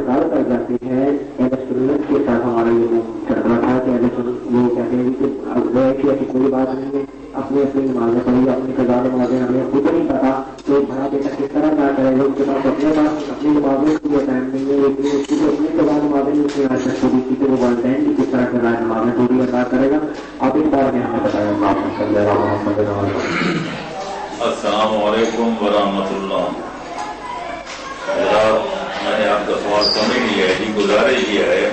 انتقال کر جاتے ہیں اہل سنت کے ساتھ ہمارا یہ چل رہا تھا کہ اہل سنت وہ کہتے ہیں کہ ایسی کوئی بات نہیں ہے، اپنی اپنی نمازیں پڑھی، اپنی قضا نمازیں ہمیں خود نہیں پتا تو بڑا بیٹا کس طرح کیا کرے گا، اس کے پاس اپنے نمازوں کے لیے ٹائم نہیں ہے، لیکن اس کی اپنی قضا نمازیں نہیں اتنی آج تک پوری کی تو وہ والدین کی کس طرح قضا نمازیں پوری ادا کرے گا، آپ اس بارے میں ہمیں بتائیں۔ السلام علیکم ورحمۃ اللہ۔ میں نے آپ کا سوال سمجھ لیا ہے، گزارش یہ ہے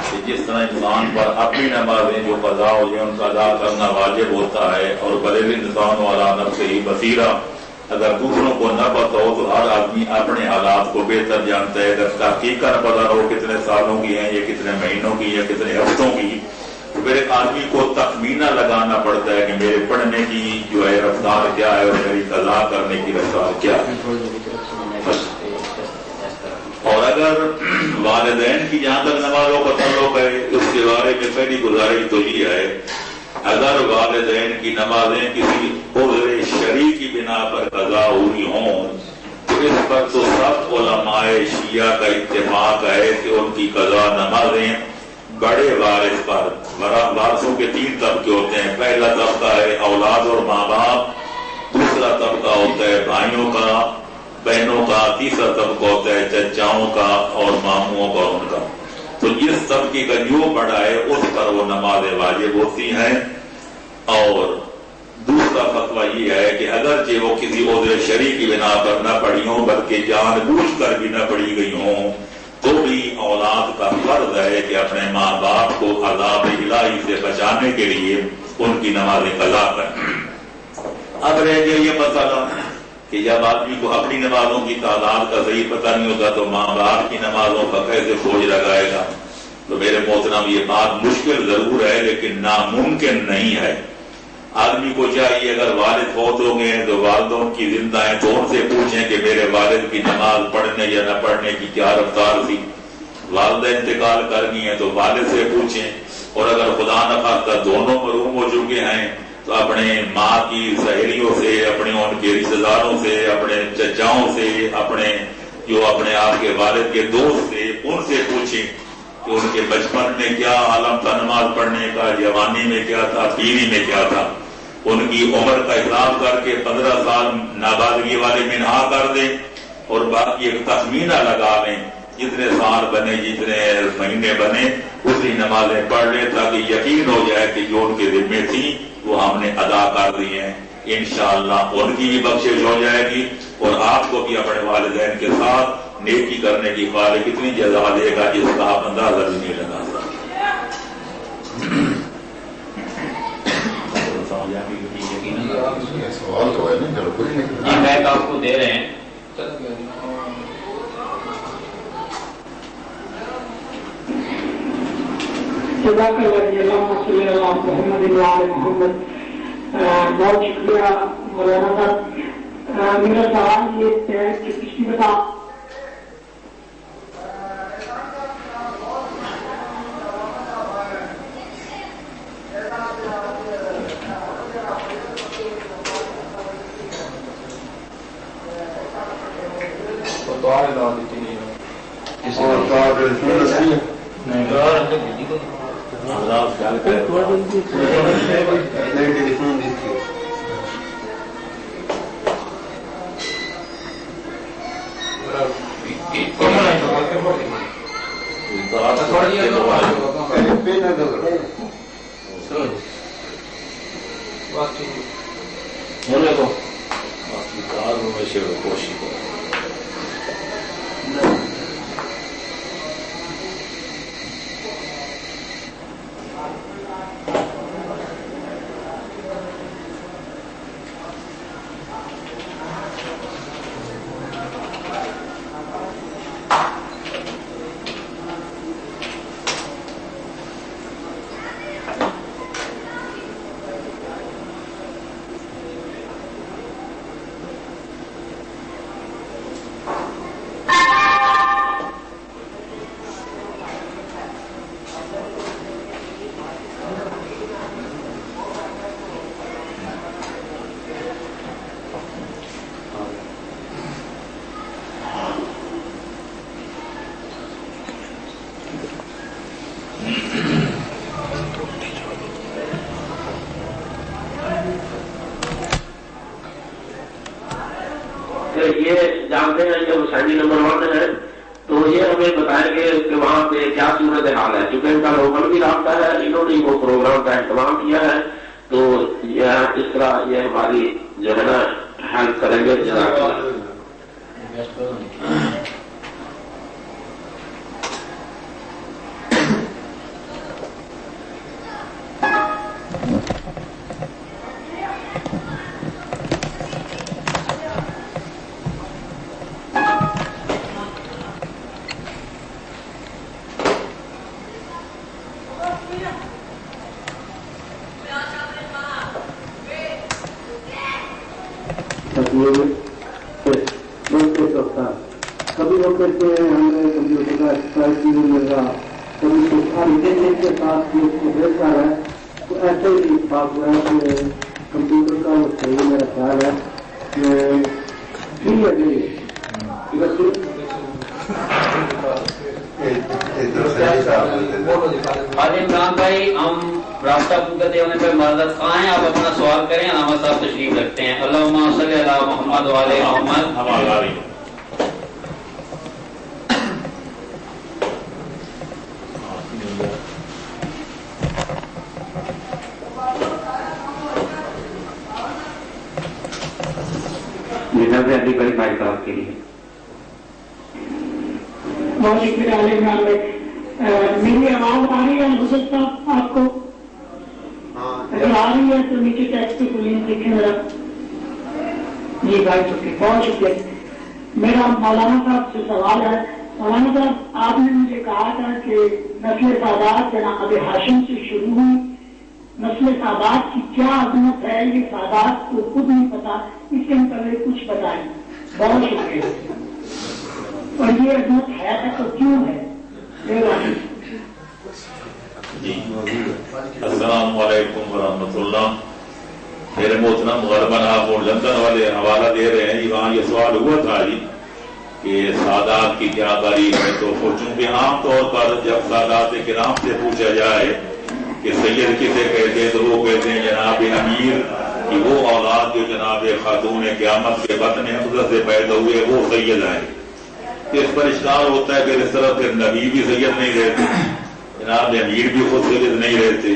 کہ جس طرح انسان پر اپنی نمازیں جو قضا ہو جائے ان کا ادا کرنا واجب ہوتا ہے، اور بل الانسان علی نفسہ بصیرہ، اگر دوسروں کو نہ پتہ ہو تو ہر آدمی اپنے حالات کو بہتر جانتا ہے، اگر تحقیق کا نہ پتہ ہو کتنے سالوں کی ہیں یا کتنے مہینوں کی یا کتنے ہفتوں کی، تو میرے آدمی کو تخمینہ لگانا پڑتا ہے کہ میرے پڑھنے کی جو ہے رفتار کیا ہے اور میری قضا کرنے کی رفتار کیا ہے۔ اور اگر والدین کی جہاں تک نمازوں کا تعلق ہے اس کے بارے میں پہلی گزارش تو یہ ہے، اگر والدین کی نمازیں کسی عذر شرعی کی بنا پر قضا ہوئی ہوں تو اس پر تو سب علماء شیعہ کا اتفاق ہے کہ ان کی قضا نمازیں بڑے وارث پر، وارثوں کے 3 طبقے ہوتے ہیں، پہلا طبقہ ہے اولاد اور ماں باپ، دوسرا طبقہ ہوتا ہے بھائیوں کا بہنوں کا، تیسرا طبقہ ہوتا ہے چچاؤں کا اور ماموں کا ان کا۔ تو اس طبقے کا جو بڑا ہے اس پر وہ نمازیں واجب ہوتی ہیں۔ اور دوسرا فتویٰ یہ ہے کہ اگرچہ وہ کسی عذر شرعی کی بنا پر نہ پڑھی ہوں بلکہ جان بوجھ کر بھی نہ پڑھی گئی ہوں تو بھی اولاد کا فرض ہے کہ اپنے ماں باپ کو عذاب الہی سے بچانے کے لیے ان کی نمازیں قضا کریں۔ اب رہ گیا یہ مسئلہ کہ جب آدمی کو اپنی نمازوں کی تعداد کا صحیح پتہ نہیں ہوتا تو ماں باپ کی نمازوں کا کیسے بوجھ لگائے گا؟ تو میرے محترم یہ بات مشکل ضرور ہے لیکن ناممکن نہیں ہے۔ آدمی کو چاہیے اگر والد فوت ہو گئے ہیں تو والدوں کی زندہ ہیں تو ان سے پوچھیں کہ میرے والد کی نماز پڑھنے یا نہ پڑھنے کی کیا رفتار تھی، والدہ انتقال کر گئی ہیں تو والد سے پوچھیں، اور اگر خدا نخواستہ دونوں محروم ہو چکے ہیں تو اپنے ماں کی سہیلیوں سے، اپنے ان کے رشتہ داروں سے، اپنے چچاؤں سے، اپنے آپ کے والد کے دوست سے، ان سے پوچھیں کہ ان کے بچپن میں کیا عالم تھا نماز پڑھنے کا، جوانی میں کیا تھا، پیری میں کیا تھا، ان کی عمر کا حساب کر کے 15 سال نابالغی والے منہا کر دیں اور باقی ایک تخمینہ لگا لیں، جتنے سال بنے جتنے مہینے بنے اتنی نمازیں پڑھ لیں تاکہ یقین ہو جائے کہ جو ان کے ذمے تھی وہ ہم نے ادا کر دی ہیں۔ انشاءاللہ ان کی بھی بخشش ہو جائے گی اور آپ کو بھی اپنے والدین کے ساتھ نیکی کرنے کی خالق کتنی جزا دے گا جس کا آپ اندازہ بھی نہیں لگا سکتے۔ سوال تو ہے نا، بیک آپ کو دے رہے ہیں۔ جزاک اللہ اللہم صلی اللہ محمد وعلی محمد۔ بہت شکریہ مولانا صاحب۔ میرا سوال یہ ہے کہ پچھلی دفعہ پڑھنے ہیں جو حسینی نمبر 1 ہے تو یہ ہمیں بتائیں گے کہ وہاں پہ کیا صورت حال ہے، کیونکہ ان کا لوکل بھی رابطہ ہے، انہوں نے وہ پروگرام کا اہتمام کیا ہے، تو اس طرح یہ ہماری جو ہے نا ہیلپ کریں گے. جزاک اللہ. کبھی وہ کہتے ہیں ہمیں کمپیوٹر کا ایکسپائر نہیں مل رہا، کبھی کے ساتھ بھی اس کو بہتر ہے، تو ایسے ہی بات ہوا ہے کہ کمپیوٹر کا وہ صحیح میرا خیال ہے کہ ٹھیک ہے جی. عمران بھائی ہم رابطہ کرتے ہونے پہ معذرت خواہ ہیں، آپ اپنا سوال کریں، احمد صاحب تشریف رکھتے ہیں. اللہم صلی علی محمد وعلی محمد. علی بھائی بھائی صاحب کے لیے بہت شکریہ. عمران بھائی میری آواز آ رہی ہے حضرت صاحب آپ کو؟ اگر آ رہی ہے تو نیچے ٹیکسٹ کو لنک دیکھیں ذرا. جی بھائی شکریہ، بہت شکریہ. میرا مولانا صاحب سے سوال ہے. مولانا صاحب آپ نے مجھے کہا تھا کہ نسل سادات جناب ہاشم سے شروع ہوئی، نسل سادات کی کیا عظمت ہے یہ سادات کو خود نہیں پتا، اس کے متعلق کچھ بتائیں. بہت شکریہ. اور یہ عظمت ہے تو کیوں ہے؟ جی السلام علیکم ورحمۃ اللہ. میرے محترم غرباً آپ اور لندن والے حوالہ دے رہے ہیں، وہاں یہ سوال ہوا تھا جی کہ سادات کی کیا تعریف ہے. تو چونکہ عام طور پر جب سادات کرام سے پوچھا جائے کہ سید کسے کہتے ہیں تو وہ کہتے ہیں جناب امیر کہ وہ اولاد جو جناب خاتون قیامت کے بطن اقدس سے پیدا ہوئے وہ سید ہیں. اس پر اشکال ہوتا ہے کہ اس طرح پھر نبی بھی سید نہیں رہتے، جناب امیر بھی خود سید نہیں رہتے،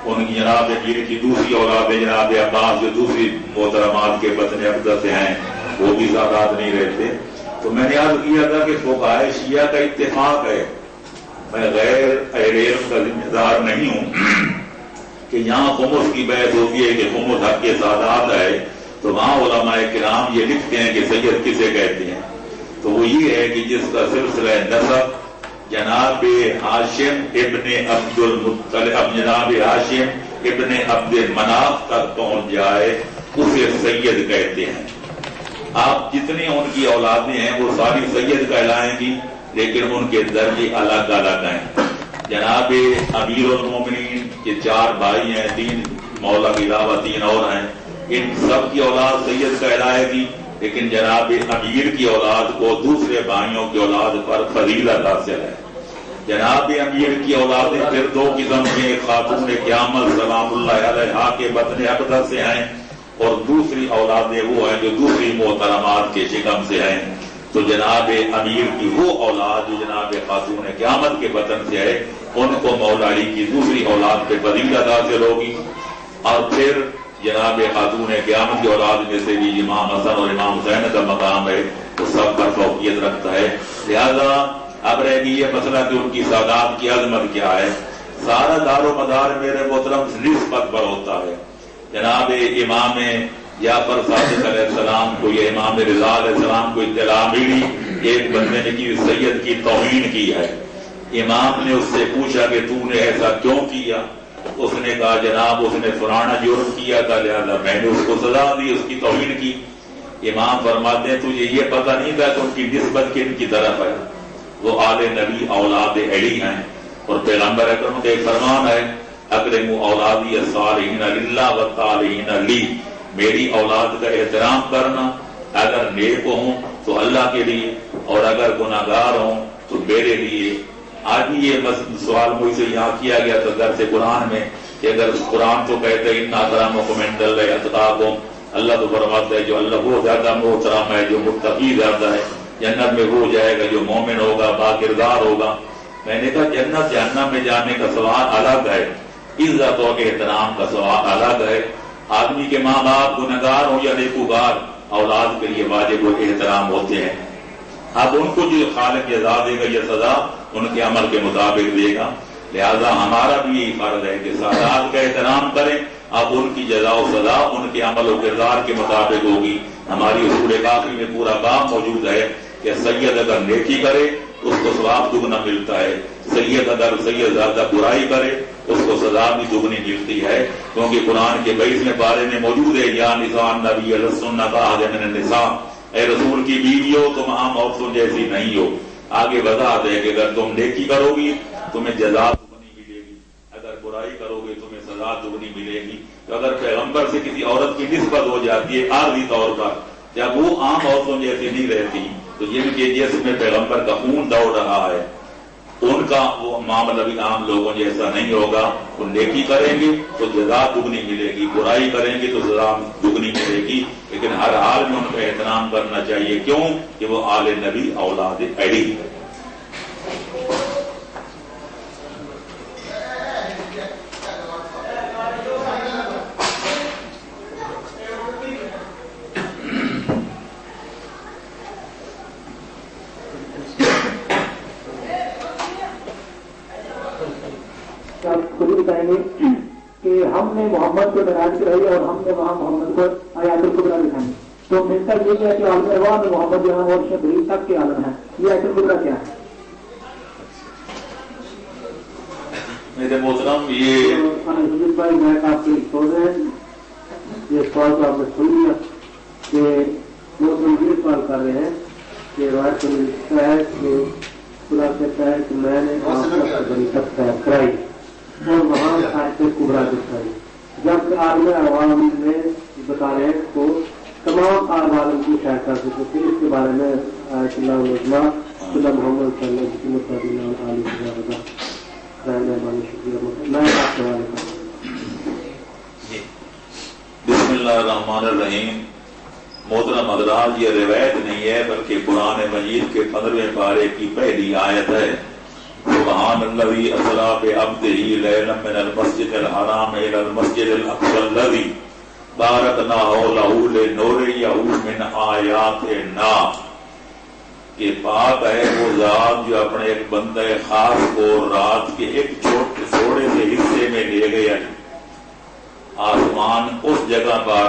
ان کی جناب امیر کی دوسری اولاد جناب عباس جو دوسری محترمات کے بطن اقدس سے ہیں وہ بھی سادات نہیں رہتے. تو میں نے عرض کیا تھا کہ فقہائے شیعہ کا اتفاق ہے، میں غیر اہل علم کا ذمہ دار نہیں ہوں، کہ یہاں خمس کی بحث ہوتی ہے کہ خمس حق کے سادات ہے تو وہاں علماء کرام یہ لکھتے ہیں کہ سید کسے کہتے ہیں. تو وہ یہ ہے کہ جس کا سلسلہ نسب جناب ہاشم ابن عبد المطلب جناب ہاشم ابن عبد مناف تک پہنچ جائے اسے سید کہتے ہیں. آپ جتنی ان کی اولادیں ہیں وہ ساری سید کہلائیں گی، لیکن ان کے درجے الگ الگ ہیں. جناب امیر المومنین کے 4 بھائی ہیں، 3 مولا کے علاوہ 3 اور ہیں، ان سب کی اولاد سید کہلائے گی، لیکن جناب امیر کی اولاد کو دوسرے بھائیوں کی اولاد پر فضیلت حاصل ہے. جناب امیر کی اولادیں پھر 2 قسم کے، خاتون قیامت سلام اللہ علیہا کے بطن اقدس سے ہیں اور دوسری اولادیں وہ ہیں جو دوسری محترمات کے شکم سے ہیں. تو جناب امیر کی وہ اولاد جو جناب خاتون قیامت کے بطن سے ہے ان کو مولا علی کی دوسری اولاد پہ فضیلت حاصل ہوگی. اور پھر جناب خاتون قیامت کی اولاد میں سے بھی امام حسن اور امام حسین کا مقام ہے تو سب پر فوقیت رکھتا ہے. لہذا اب رہ گئی یہ مسئلہ کہ ان کی سادات کی عظمت کیا ہے. سارا دار و مدار میرے محترم نسبت پر ہوتا ہے. جناب امام جعفر صادق علیہ السلام کو یا امام رضا علیہ السلام کو اطلاع ملی ایک بندے نے کی سید کی توہین کی ہے. امام نے اس سے پوچھا کہ تو نے ایسا کیوں کیا؟ اس نے کہا جناب اس نے پرانا جرم کیا تھا لہذا میں نے اس کو سزا دی، اس کی توہین کی. امام فرماتے ہیں تجھے یہ پتہ نہیں تھا کہ ان کی نسبت کن کی طرف ہے؟ وہ آل نبی اولاد علی ہیں اور پیغمبر اکرم کا ایک فرمان ہے اکرموا اولادی الصالحین للہ والطالحین لی، میری اولاد کا احترام کرنا، اگر نیک ہوں تو اللہ کے لیے اور اگر گناہگار ہوں تو میرے لیے. آج بھی یہ سوال مجھ سے یہاں کیا گیا تھا درس قرآن میں کہ اگر قرآن تو کہتے ہیں ان اکرمکم عند اللہ اتقاکم، اللہ تو فرماتا ہے جو اللہ وہ زیادہ محترم ہے جو متقی زیادہ ہے. جنت میں وہ جائے گا جو مومن ہوگا، با کردار ہوگا۔ میں نے کہا جنت جہنم میں جانے کا سوال الگ ہے، عزت اور احترام کا سوال الگ ہے۔ آدمی کے ماں باپ گنہگار ہوں یا نیکوکار، اولاد کے لیے واجب و احترام ہوتے ہیں۔ اب ان کو جو خالق جزا دے گا یا سزا ان کے عمل کے مطابق دے گا، لہذا ہمارا بھی یہی فرض ہے کہ سادات کا احترام کریں۔ اب ان کی جزا و سزا ان کے عمل و کردار کے مطابق ہوگی۔ ہماری اصول کافی میں پورا باب موجود ہے کہ سید اگر نیکی کرے اس کو ثواب دگنا ملتا ہے، سید اگر سید زیادہ برائی کرے اس کو سزا بھی دگنی ملتی ہے، کیونکہ قرآن کے 22ویں پارے میں موجود ہے یا نساء النبی لستن کأحد من النساء، اے رسول کی بیویوں تم عام عورتوں جیسی نہیں ہو۔ آگے وضاحت ہے کہ اگر تم نیکی کرو گی تمہیں جزا دگنی ملے گی، اگر برائی کرو گے تمہیں سزا دگنی ملے گی۔ تو اگر پیغمبر سے کسی عورت کی نسبت ہو جاتی ہے عارضی طور پر، جب وہ عام عورتوں جیسی نہیں رہتی تو جن کے جسم میں پیغمبر کا خون دوڑ رہا ہے ان کا وہ معاملہ بھی عام لوگوں جیسا نہیں ہوگا۔ وہ نیکی کریں گے تو جزا دگنی ملے گی، برائی کریں گے تو سزا دگنی ملے گی، لیکن ہر حال میں ان کا احترام کرنا چاہیے۔ کیوں کہ وہ آل نبی اولاد علی ہے۔ خود ہی بتائیں گے کہ ہم نے محمد کو ناراض کرائی اور ہم نے وہاں محمد کو آیات القدرہ دکھائی، تو ملتا یہ ہے کہ عالم ارواح میں محمد جو ہے اور شبیر تک کے عالم ہے، یہ آیات القدرہ کیا ہے؟ میرے محترم یہ بھائی میں آپ کے سوچ رہے ہیں یہ سوال کو آپ نے سن لیا کہ وہ یہ سوال کر رہے ہیں کہ روایت کو لکھتا ہے کہ خدا کہتا ہے کہ میں نے بڑی سخت کرائی اور وہاں آیت کبریٰ دکھائی، جب عالم عوام نے بتا رہے ہیں تو تمام عالم کی شاید کر سکتے تھے۔ اس کے بارے میں آیت اللہ علیہ صلی محمد صلی اللہ علیہ وسلم شکریہ۔ میں آپ سوال کروں۔ بسم اللہ الرحمن الرحیم۔ محترم حضرات، یہ روایت نہیں ہے بلکہ قرآن مجید کے 15ویں پارے کی پہلی آیت ہے۔ سبحان الذی اسری بعبدہ لیلا من المسجد الحرام الی المسجد الاقصی الذی بارکنا حولہ لنریہ من آیاتنا۔ کہ پاک ہے وہ ذات جو اپنے ایک بندہ خاص کو رات کے ایک چھوٹے سے حصے میں لے گیا آسمان اس جگہ پر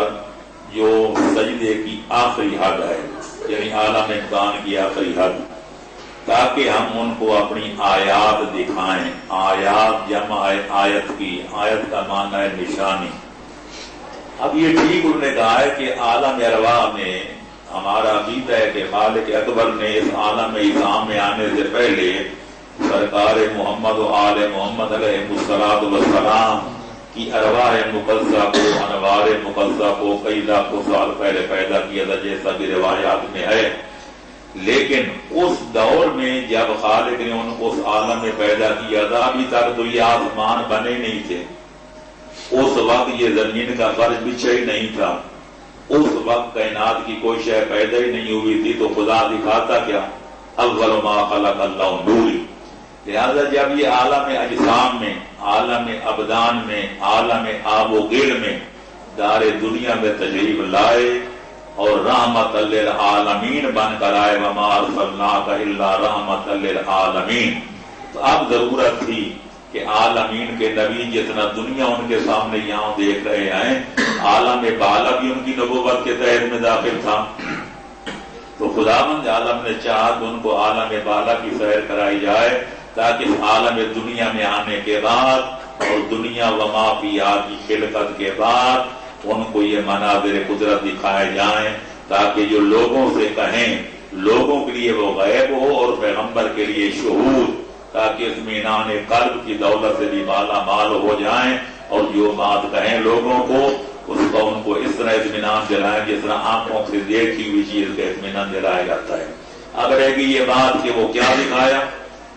جو سجدے کی آخری حد ہے، یعنی عالم امکان کی آخری حد، تاکہ ہم ان کو اپنی آیات دکھائیں۔ آیات جمع ہے آیت کی، آیت کا معنی ہے نشانی۔ اب یہ ٹھیک انہوں نے کہا ہے کہ عالم ارواح میں ہمارا عقیدہ ہے کہ خالق اکبر نے اس عالم اسلام میں آنے سے پہلے سرکار محمد و آل محمد علیہ السلام کی ارواح مقدسہ کو، انوار مقدسہ کو کئی لاکھوں سال پہلے پیدا کیا تھا، جیسا بھی روایات میں ہے۔ لیکن اس دور میں جب خالق نے ان کو اس عالم میں پیدا کیا تھا، ابھی تک تو یہ آسمان بنے نہیں تھے، اس وقت یہ زمین کا فرش بچھا ہی نہیں تھا، اس وقت کائنات کی کوئی شے پیدا ہی نہیں ہوئی تھی، تو خدا دکھاتا کیا؟ اول ما خلق اللہ نوری۔ لہذا جب یہ عالم اجسام میں، عالم ابدان میں، عالم آب و گل میں دار دنیا میں تشریف لائے اور رحمت للعالمین بن کر آئے، وما ارسلناک الا رحمت للعالمین، تو اب ضرورت تھی کہ عالمین کے نبی جتنا دنیا ان کے سامنے یہاں دیکھ رہے ہیں، عالم بالا بھی ان کی نبوت کے تحت میں داخل تھا، تو خداوند عالم نے چاہا کہ ان کو عالم بالا کی سیر کرائی جائے، تاکہ عالم دنیا میں آنے کے بعد اور دنیا وما فیہا کی خلقت کے بعد ان کو یہ مناظر قدرت دکھائے جائیں، تاکہ جو لوگوں سے کہیں، لوگوں کے لیے وہ غیب ہو اور پیغمبر کے لیے شہود، تاکہ اطمینان قلب کی دولت سے بھی مالا مال ہو جائیں، اور جو بات کہیں لوگوں کو اس کا ان کو اس طرح اطمینان دلائیں جس طرح آنکھوں سے دیکھی ہوئی چیز کا اطمینان دلایا جاتا ہے۔ اب رہے گی یہ بات کہ وہ کیا دکھایا،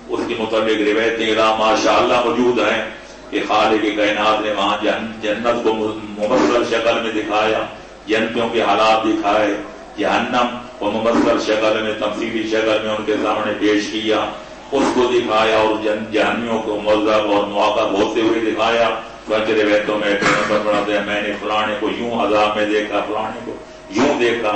اس کے مطابق روایتیں ماشاء اللہ موجود ہیں کہ خالق کائنات نے وہاں جنت کو مفصل شکل میں دکھایا، جنتوں کے حالات دکھائے، جہنم وہ مبصر شکل میں تمثیلی شکل میں ان کے سامنے پیش کیا، اس کو دکھایا اور جہنمیوں کو مذہب اور مواقع ہوتے ہوئے دکھایا۔ بچے روایتوں میں پڑھتے ہیں میں نے فلانے کو یوں عذاب میں دیکھا، فلانے کو یوں دیکھا۔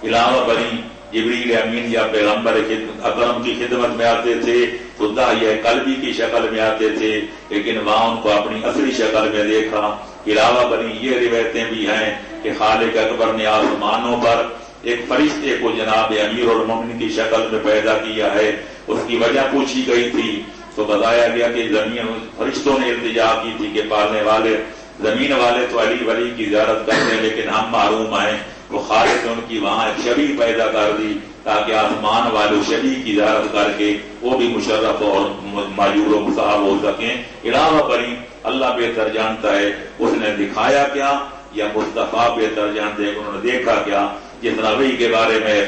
علاوہ بری جبریل امین یا پیغمبر اکرم کی خدمت میں آتے تھے تو داعیہ قلبی کی شکل میں آتے تھے، لیکن وہاں ان کو اپنی اصلی شکل میں دیکھا۔ علاوہ بری یہ روایتیں بھی ہیں کہ خالق اکبر نے آسمانوں پر ایک فرشتے کو جناب امیر المومنین کی شکل میں پیدا کیا ہے۔ اس کی وجہ پوچھی گئی تھی تو بتایا گیا کہ زمین فرشتوں نے التجا کی تھی کہ پالنے والے زمین والے تو علی ولی کی زیارت کرتے ہیں لیکن ہم محروم ہیں، وہ خالق نے ان کی وہاں ایک شبیہ پیدا کر دی تاکہ آسمان والے شبیہ کی زیارت کر کے وہ بھی مشرف اور مایور و مصاب ہو سکیں۔ علاوہ بری اللہ بہتر جانتا ہے اس نے دکھایا کیا یا مصطفیٰ بہتر جانتے ہیں انہوں نے دیکھا کیا۔ جتنا وحی کے بارے میں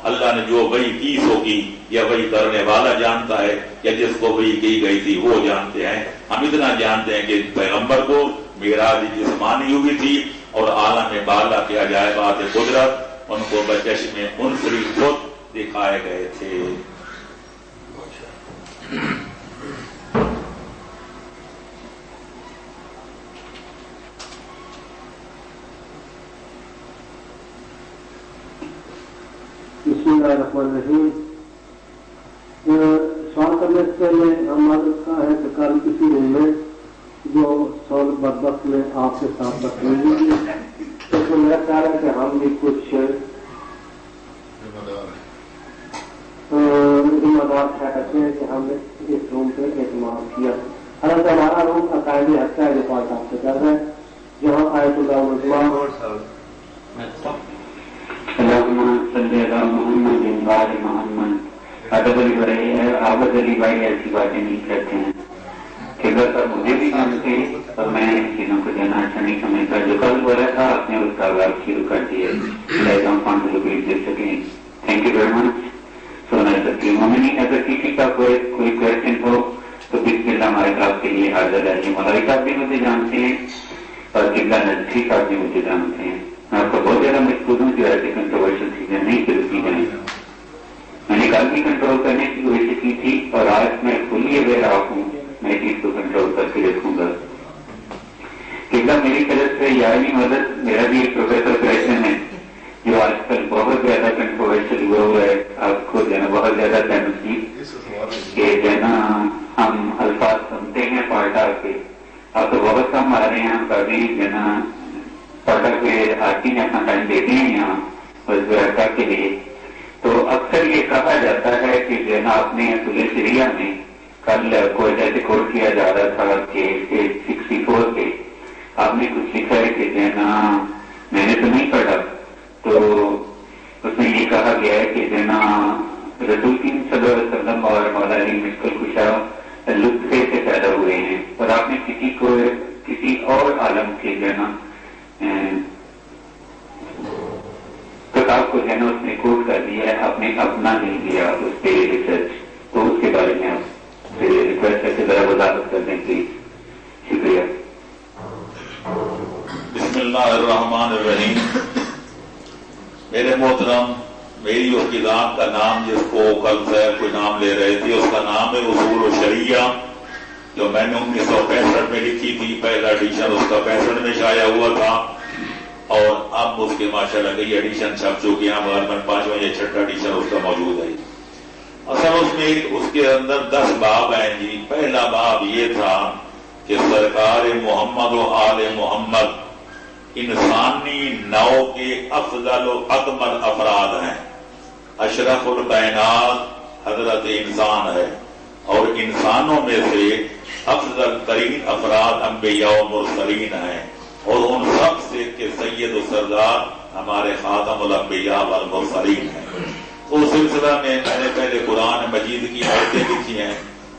اللہ نے جو وحی کی سو کی، یا وحی کرنے والا جانتا ہے یا جس کو وحی کی گئی تھی وہ جانتے ہیں۔ ہم اتنا جانتے ہیں کہ پیغمبر کو معراج جسمانی ہوئی تھی اور عالم بالا کے عجائبات قدرت ان کو بچشم انصری خود دکھائے گئے تھے۔ بسم اللہ الرحمن الرحیم۔ سوال کرنے سے پہلے ہم معلوم کا ہے کہ کل کسی روم میں جو سول بدبخت میں آپ کے ساتھ بدتمیزی کی، اس میں میرا خیال ہے کہ ہم بھی کچھ ذمہ دار ٹھہرتے ہیں کہ ہم نے اس روم پہ اعتماد کیا۔ حالانکہ ہمارا روم عقائدی حقہ ہے جو پاس آپ سے کر رہا ہے، جہاں آیت اللہ ادب علی بھائی ہے، عابد علی بھائی ایسی باتیں نہیں کرتے ہیں کہ اگر مجھے بھی جانتے اور میں ان چیزوں کو جانا اچھا نہیں سمجھتا۔ جو کل ہو رہا تھا آپ نے اس کا آغاز شروع کر دیا دے سکیں۔ Thank you very much. سونا سکتی ہوں اگر کسی کا کوئی کوشچن ہو تو بسم اللہ ہمارے کلاس کے لیے حاضر ہے۔ مولوی صاحب بھی مجھے جانتے ہیں اور قبلہ نظری صاحب بھی مجھے جانتے ہیں۔ میں آپ کو بہت زیادہ مشکور ہوں جو ایسی کنٹروورشل چیزیں نہیں شروع کی جائیں۔ میں نے کل بھی کنٹرول کرنے کی کوشش کی تھی اور آج میں فلی اویئر ہوں، میں چیز کو کنٹرول کر کے رکھوں گا۔ قبلہ میری طرف سے یارہویں مدد میرا بھی ایک پروفیسر کویشچن ہے جو آج کل بہت زیادہ کنٹروورشل ہوا ہے۔ آپ کو جو ہے بہت زیادہ تنقید کہ جو ہے نا ہم الفاظ سنتے ہیں پالٹا کے، آپ تو بہت کم آ رہے ہیں، ہم کبھی جو ہے نا پالٹا کے آتی ہیں اپنا ٹائم دیتے ہیں یہاں وزارت کے لیے۔ تو اکثر یہ کہا جاتا ہے کہ جو ہے نا اپنے اصول شریعہ میں کل کو جیسے کوٹ کیا جا رہا تھا کہ 64 پہ آپ نے کچھ لکھا ہے کہ جو ہے نا میں نے تو نہیں پڑھا، تو اس میں یہ کہا گیا ہے کہ جو ہے نا رسول صلی اللہ علیہ وسلم اور مولا علی مشکل کشا لطفے سے پیدا ہوئے ہیں، اور آپ نے کسی اور عالم کے جو ہے نا کتاب کو جو ہے نا اس نے کوٹ کر دیا ہے، آپ نے اپنا نہیں دیا اس پہ ریسرچ، تو اس کے بارے میں آپ سے ریکویسٹ ہے کہ ذرا وضاحت کر دیں پلیز۔ شکریہ۔ بسم اللہ الرحمن الرحیم۔ میرے محترم، میری اس کتاب کا نام جس کو کل سے کوئی نام لے رہے تھے اس کا نام ہے اصول و شریعہ، جو میں نے 1965 میں لکھی تھی۔ پہلا ایڈیشن اس کا 65 میں شائع ہوا تھا اور اب اس کے ماشاءاللہ کئی ایڈیشن چھپ چکے ہیں، مگر 5واں یا 6واں ایڈیشن اس کا موجود ہے۔ اصل اس میں اس کے اندر 10 باب ہیں جی۔ پہلا باب یہ تھا کہ سرکار محمد و آل محمد انسانی نو کے افضل و اکمل افراد ہیں۔ اشرف الکائنات حضرت انسان ہے اور انسانوں میں سے افضل ترین افراد انبیاء و مرسلین ہیں، اور ان سب سے کہ سید و سردار ہمارے خاتم الانبیاء والمرسلین ہیں۔ اس سلسلہ میں نے پہلے قرآن مجید کی آیتیں لکھی ہیں،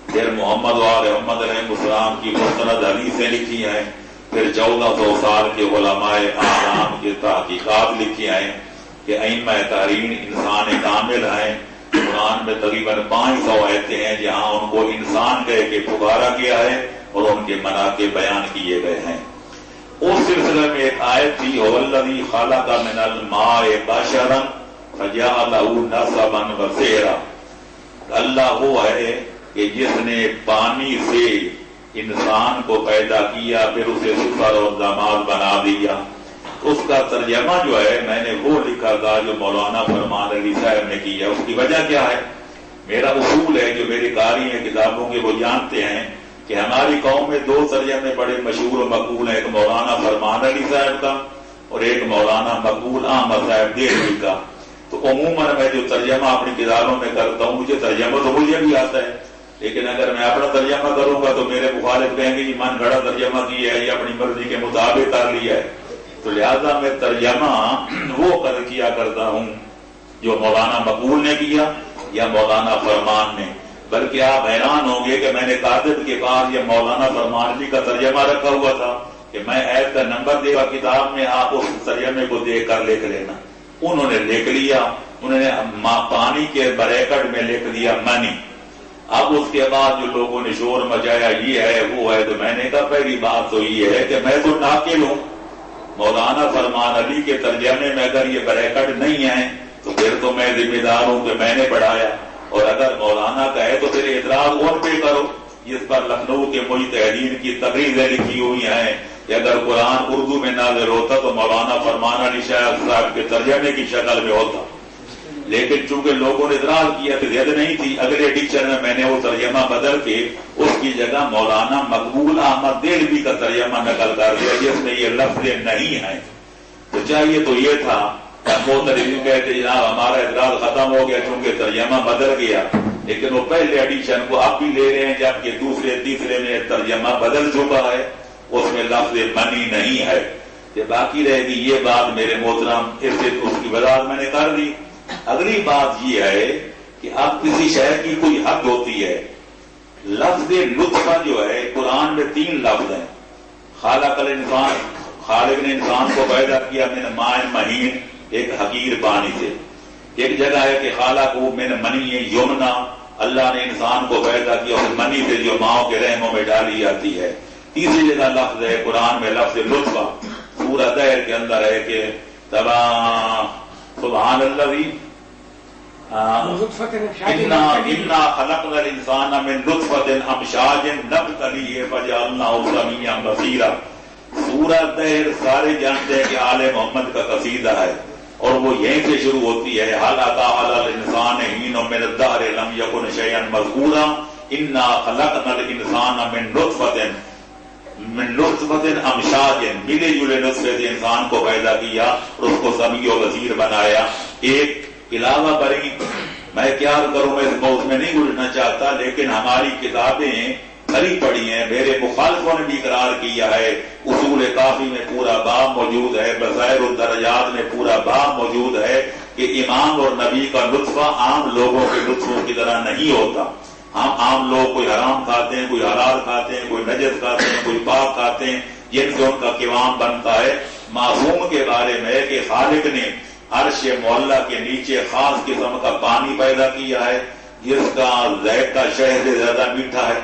پھر محمد و آل محمد علیہ السلام کی مستند حدیثیں لکھی ہیں، پھر 1400 سال کے علماء اعلام کی تحقیقات لکھی ہیں کہ ائمہ تارین انسان کامل ہیں۔ قرآن میں تقریباً 500 آیتیں ہیں جہاں ان کو انسان کہہ کے پکارا گیا ہے اور ان کے مناقب بیان کیے گئے ہیں۔ اس سلسلے میں ایک آیت تھی وَالَّذِي خَلَقَ مِنَ الْمَاءِ بَشَرًا فَجَعَلَهُ نَسَبًا وَصِهْرًا، اللہ وہ ہے کہ جس نے پانی سے انسان کو پیدا کیا پھر اسے سفر اور داماد بنا دیا۔ اس کا ترجمہ جو ہے میں نے وہ لکھا تھا جو مولانا فرمان علی صاحب نے کیا۔ اس کی وجہ کیا ہے؟ میرا اصول ہے، جو میرے قاری ہیں کتابوں کے وہ جانتے ہیں کہ ہماری قوم میں دو ترجمے بڑے مشہور و مقبول ہیں، ایک مولانا فرمان علی صاحب کا اور ایک مولانا مقبول احمد صاحب دہلوی کا۔ تو عموماً میں جو ترجمہ اپنی کتابوں میں کرتا ہوں، مجھے ترجمہ تو مجھے بھی آتا ہے، لیکن اگر میں اپنا ترجمہ کروں گا تو میرے مخالف کہیں گے جی من گھڑا ترجمہ کیا ہے یا اپنی مرضی کے مطابق کر لیا ہے۔ تو لہذا میں ترجمہ وہ کیا کرتا ہوں جو مولانا مقبول نے کیا یا مولانا فرمان نے۔ بلکہ آپ حیران ہوں گے کہ میں نے کاتب کے پاس یہ مولانا فرمان جی کا ترجمہ رکھا ہوا تھا کہ میں ایپ کا نمبر دے گا کتاب میں، آپ اس ترجمے کو دیکھ کر لکھ لینا۔ انہوں نے لکھ لیا، انہوں نے پانی کے بریکٹ میں لکھ دیا منی۔ اب اس کے بعد جو لوگوں نے شور مچایا یہ ہے وہ ہے، تو میں نے کہا پہلی بات تو یہ ہے کہ میں تو ناقل ہوں، مولانا فرمان علی کے ترجمے میں اگر یہ بریکٹ نہیں ہے تو پھر تو میں ذمہ دار ہوں کہ میں نے پڑھایا، اور اگر مولانا کا ہے تو پھر اعتراض اور پہ کرو۔ جس پر لکھنؤ کے مجتہدین کی تقریریں لکھی ہوئی ہیں کہ اگر قرآن اردو میں نازل ہوتا تو مولانا فرمان علی صاحب کے ترجمے کی شکل میں ہوتا، لیکن چونکہ لوگوں نے اعتراض کیا تو زیادہ نہیں تھی، اگلے ایڈیشن میں میں نے وہ ترجمہ بدل کے اس کی جگہ مولانا مقبول احمد دہلوی کا ترجمہ نقل کر دیا جس میں یہ لفظ نہیں ہے۔ تو چاہیے تو یہ تھا محترم کہتے جناب ہمارا اعتراض ختم ہو گیا چونکہ ترجمہ بدل گیا، لیکن وہ پہلے ایڈیشن کو آپ بھی لے رہے ہیں جبکہ دوسرے تیسرے میں ترجمہ بدل چکا ہے، اس میں لفظ منی نہیں ہے۔ یہ باقی رہے گی یہ بات میرے محترم، اس کی وضاحت میں نے کر دی۔ اگلی بات یہ ہے کہ اب کسی شہر کی کوئی حد ہوتی ہے۔ لفظ لطفہ جو ہے قرآن میں 3 لفظ ہیں۔ خالق الانسان، خالق نے انسان کو پیدا کیا من ماء مہین، ایک حقیر پانی سے۔ ایک جگہ ہے کہ خالق من منی یمنا، اللہ نے انسان کو پیدا کیا اور منی سے جو ماؤں کے رحموں میں ڈالی جاتی ہے۔ تیسری جگہ لفظ ہے قرآن میں لفظ لطفہ، سورہ دہر کے اندر ہے کہ سبحان الذی انا خلقنا الانسان من نطفۃ امشاج نبتلیہ فجعلناہ سمیعا بصیرا۔ سورہ دہر سارے جانتے ہیں کہ آل محمد کا قصیدہ ہے اور وہ یہیں سے شروع ہوتی ہے، هل اتى علی الانسان حین من الدہر لم یکن شیئا مذکورا انا خلقنا الانسان من نطفۃ امشاج، ملے جلے نطفے سے انسان کو پیدا کیا اور اس کو سمیع و بصیر بنایا۔ ایک علاوہ بری میں کیا کروں، میں اس میں نہیں گھسنا چاہتا، لیکن ہماری کتابیں بھری پڑی ہیں، میرے مخالفوں نے بھی اقرار کیا ہے، اصول کافی میں پورا باب موجود ہے، بصائر الدرجات میں پورا باب موجود ہے کہ امام اور نبی کا لطفہ عام لوگوں کے لطفوں کی طرح نہیں ہوتا۔ ہم عام لوگ کوئی حرام کھاتے ہیں، کوئی حلال کھاتے ہیں، کوئی نجس کھاتے ہیں، کوئی پاک کھاتے ہیں، جن سے ان کا قوام بنتا ہے۔ معصوم کے بارے میں کہ خالق نے عرش معلیٰ کے نیچے خاص قسم کا پانی پیدا کیا ہے جس کا ذائقہ شہد سے زیادہ میٹھا ہے،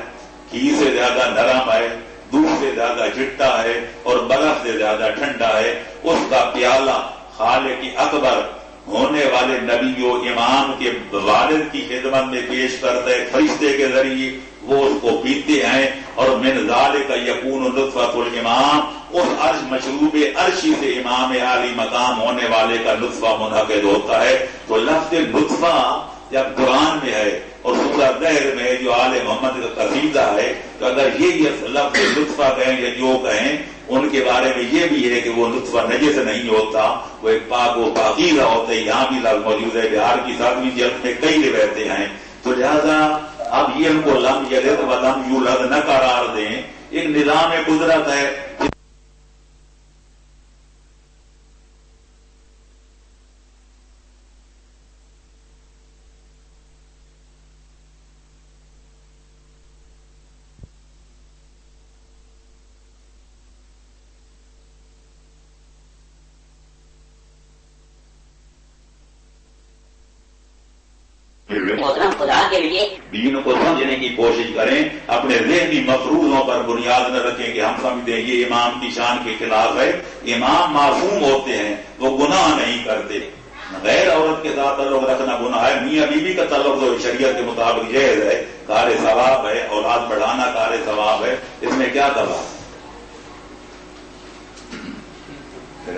گھی سے زیادہ نرم ہے، دودھ سے زیادہ چٹا ہے اور برف سے زیادہ ٹھنڈا ہے۔ اس کا پیالہ خالق اکبر ہونے والے نبی و امام کے والد کی خدمت میں پیش کرتا ہے فرشتے کے ذریعے، وہ اس کو پیتے ہیں، اور من ذالک یکون لطفۃ الامام، اس عرش مشروب عرشی سے امام عالی مقام ہونے والے کا لطفہ منعقد ہوتا ہے۔ تو لفظ لطفہ جب قرآن میں ہے اور سورہ دہر میں جو آل محمد کا قصیدہ ہے، تو اگر یہ لفظ لطفہ کہیں یا جو کہیں، ان کے بارے میں یہ بھی ہے کہ وہ لطفہ نجس نہیں ہوتا، وہ ایک پاک و پاکیزہ ہوتا ہے۔ یہاں بھی لفظ موجود ہے، بہار کی 7ویں جلد میں کئی روایتیں ہیں۔ تو لہذا اب یہ ان کو لم یلد ولم یولد نہ قرار دیں، ایک نظام قدرت ہے۔ محترم خدا کے لیے دین کو سمجھنے کی کوشش کریں، اپنے ذہنی مفروضوں پر بنیاد نہ رکھیں کہ ہم سمجھتے ہیں یہ امام کی شان کے خلاف ہے۔ امام معصوم ہوتے ہیں، وہ گناہ نہیں کرتے۔ غیر عورت کے ساتھ تعلق رکھنا گناہ ہے، میاں بیوی کا تعلق تو شریعت کے مطابق جائز ہے، کار ثواب ہے، اولاد بڑھانا کار ثواب ہے، اس میں کیا دبا؟ آپ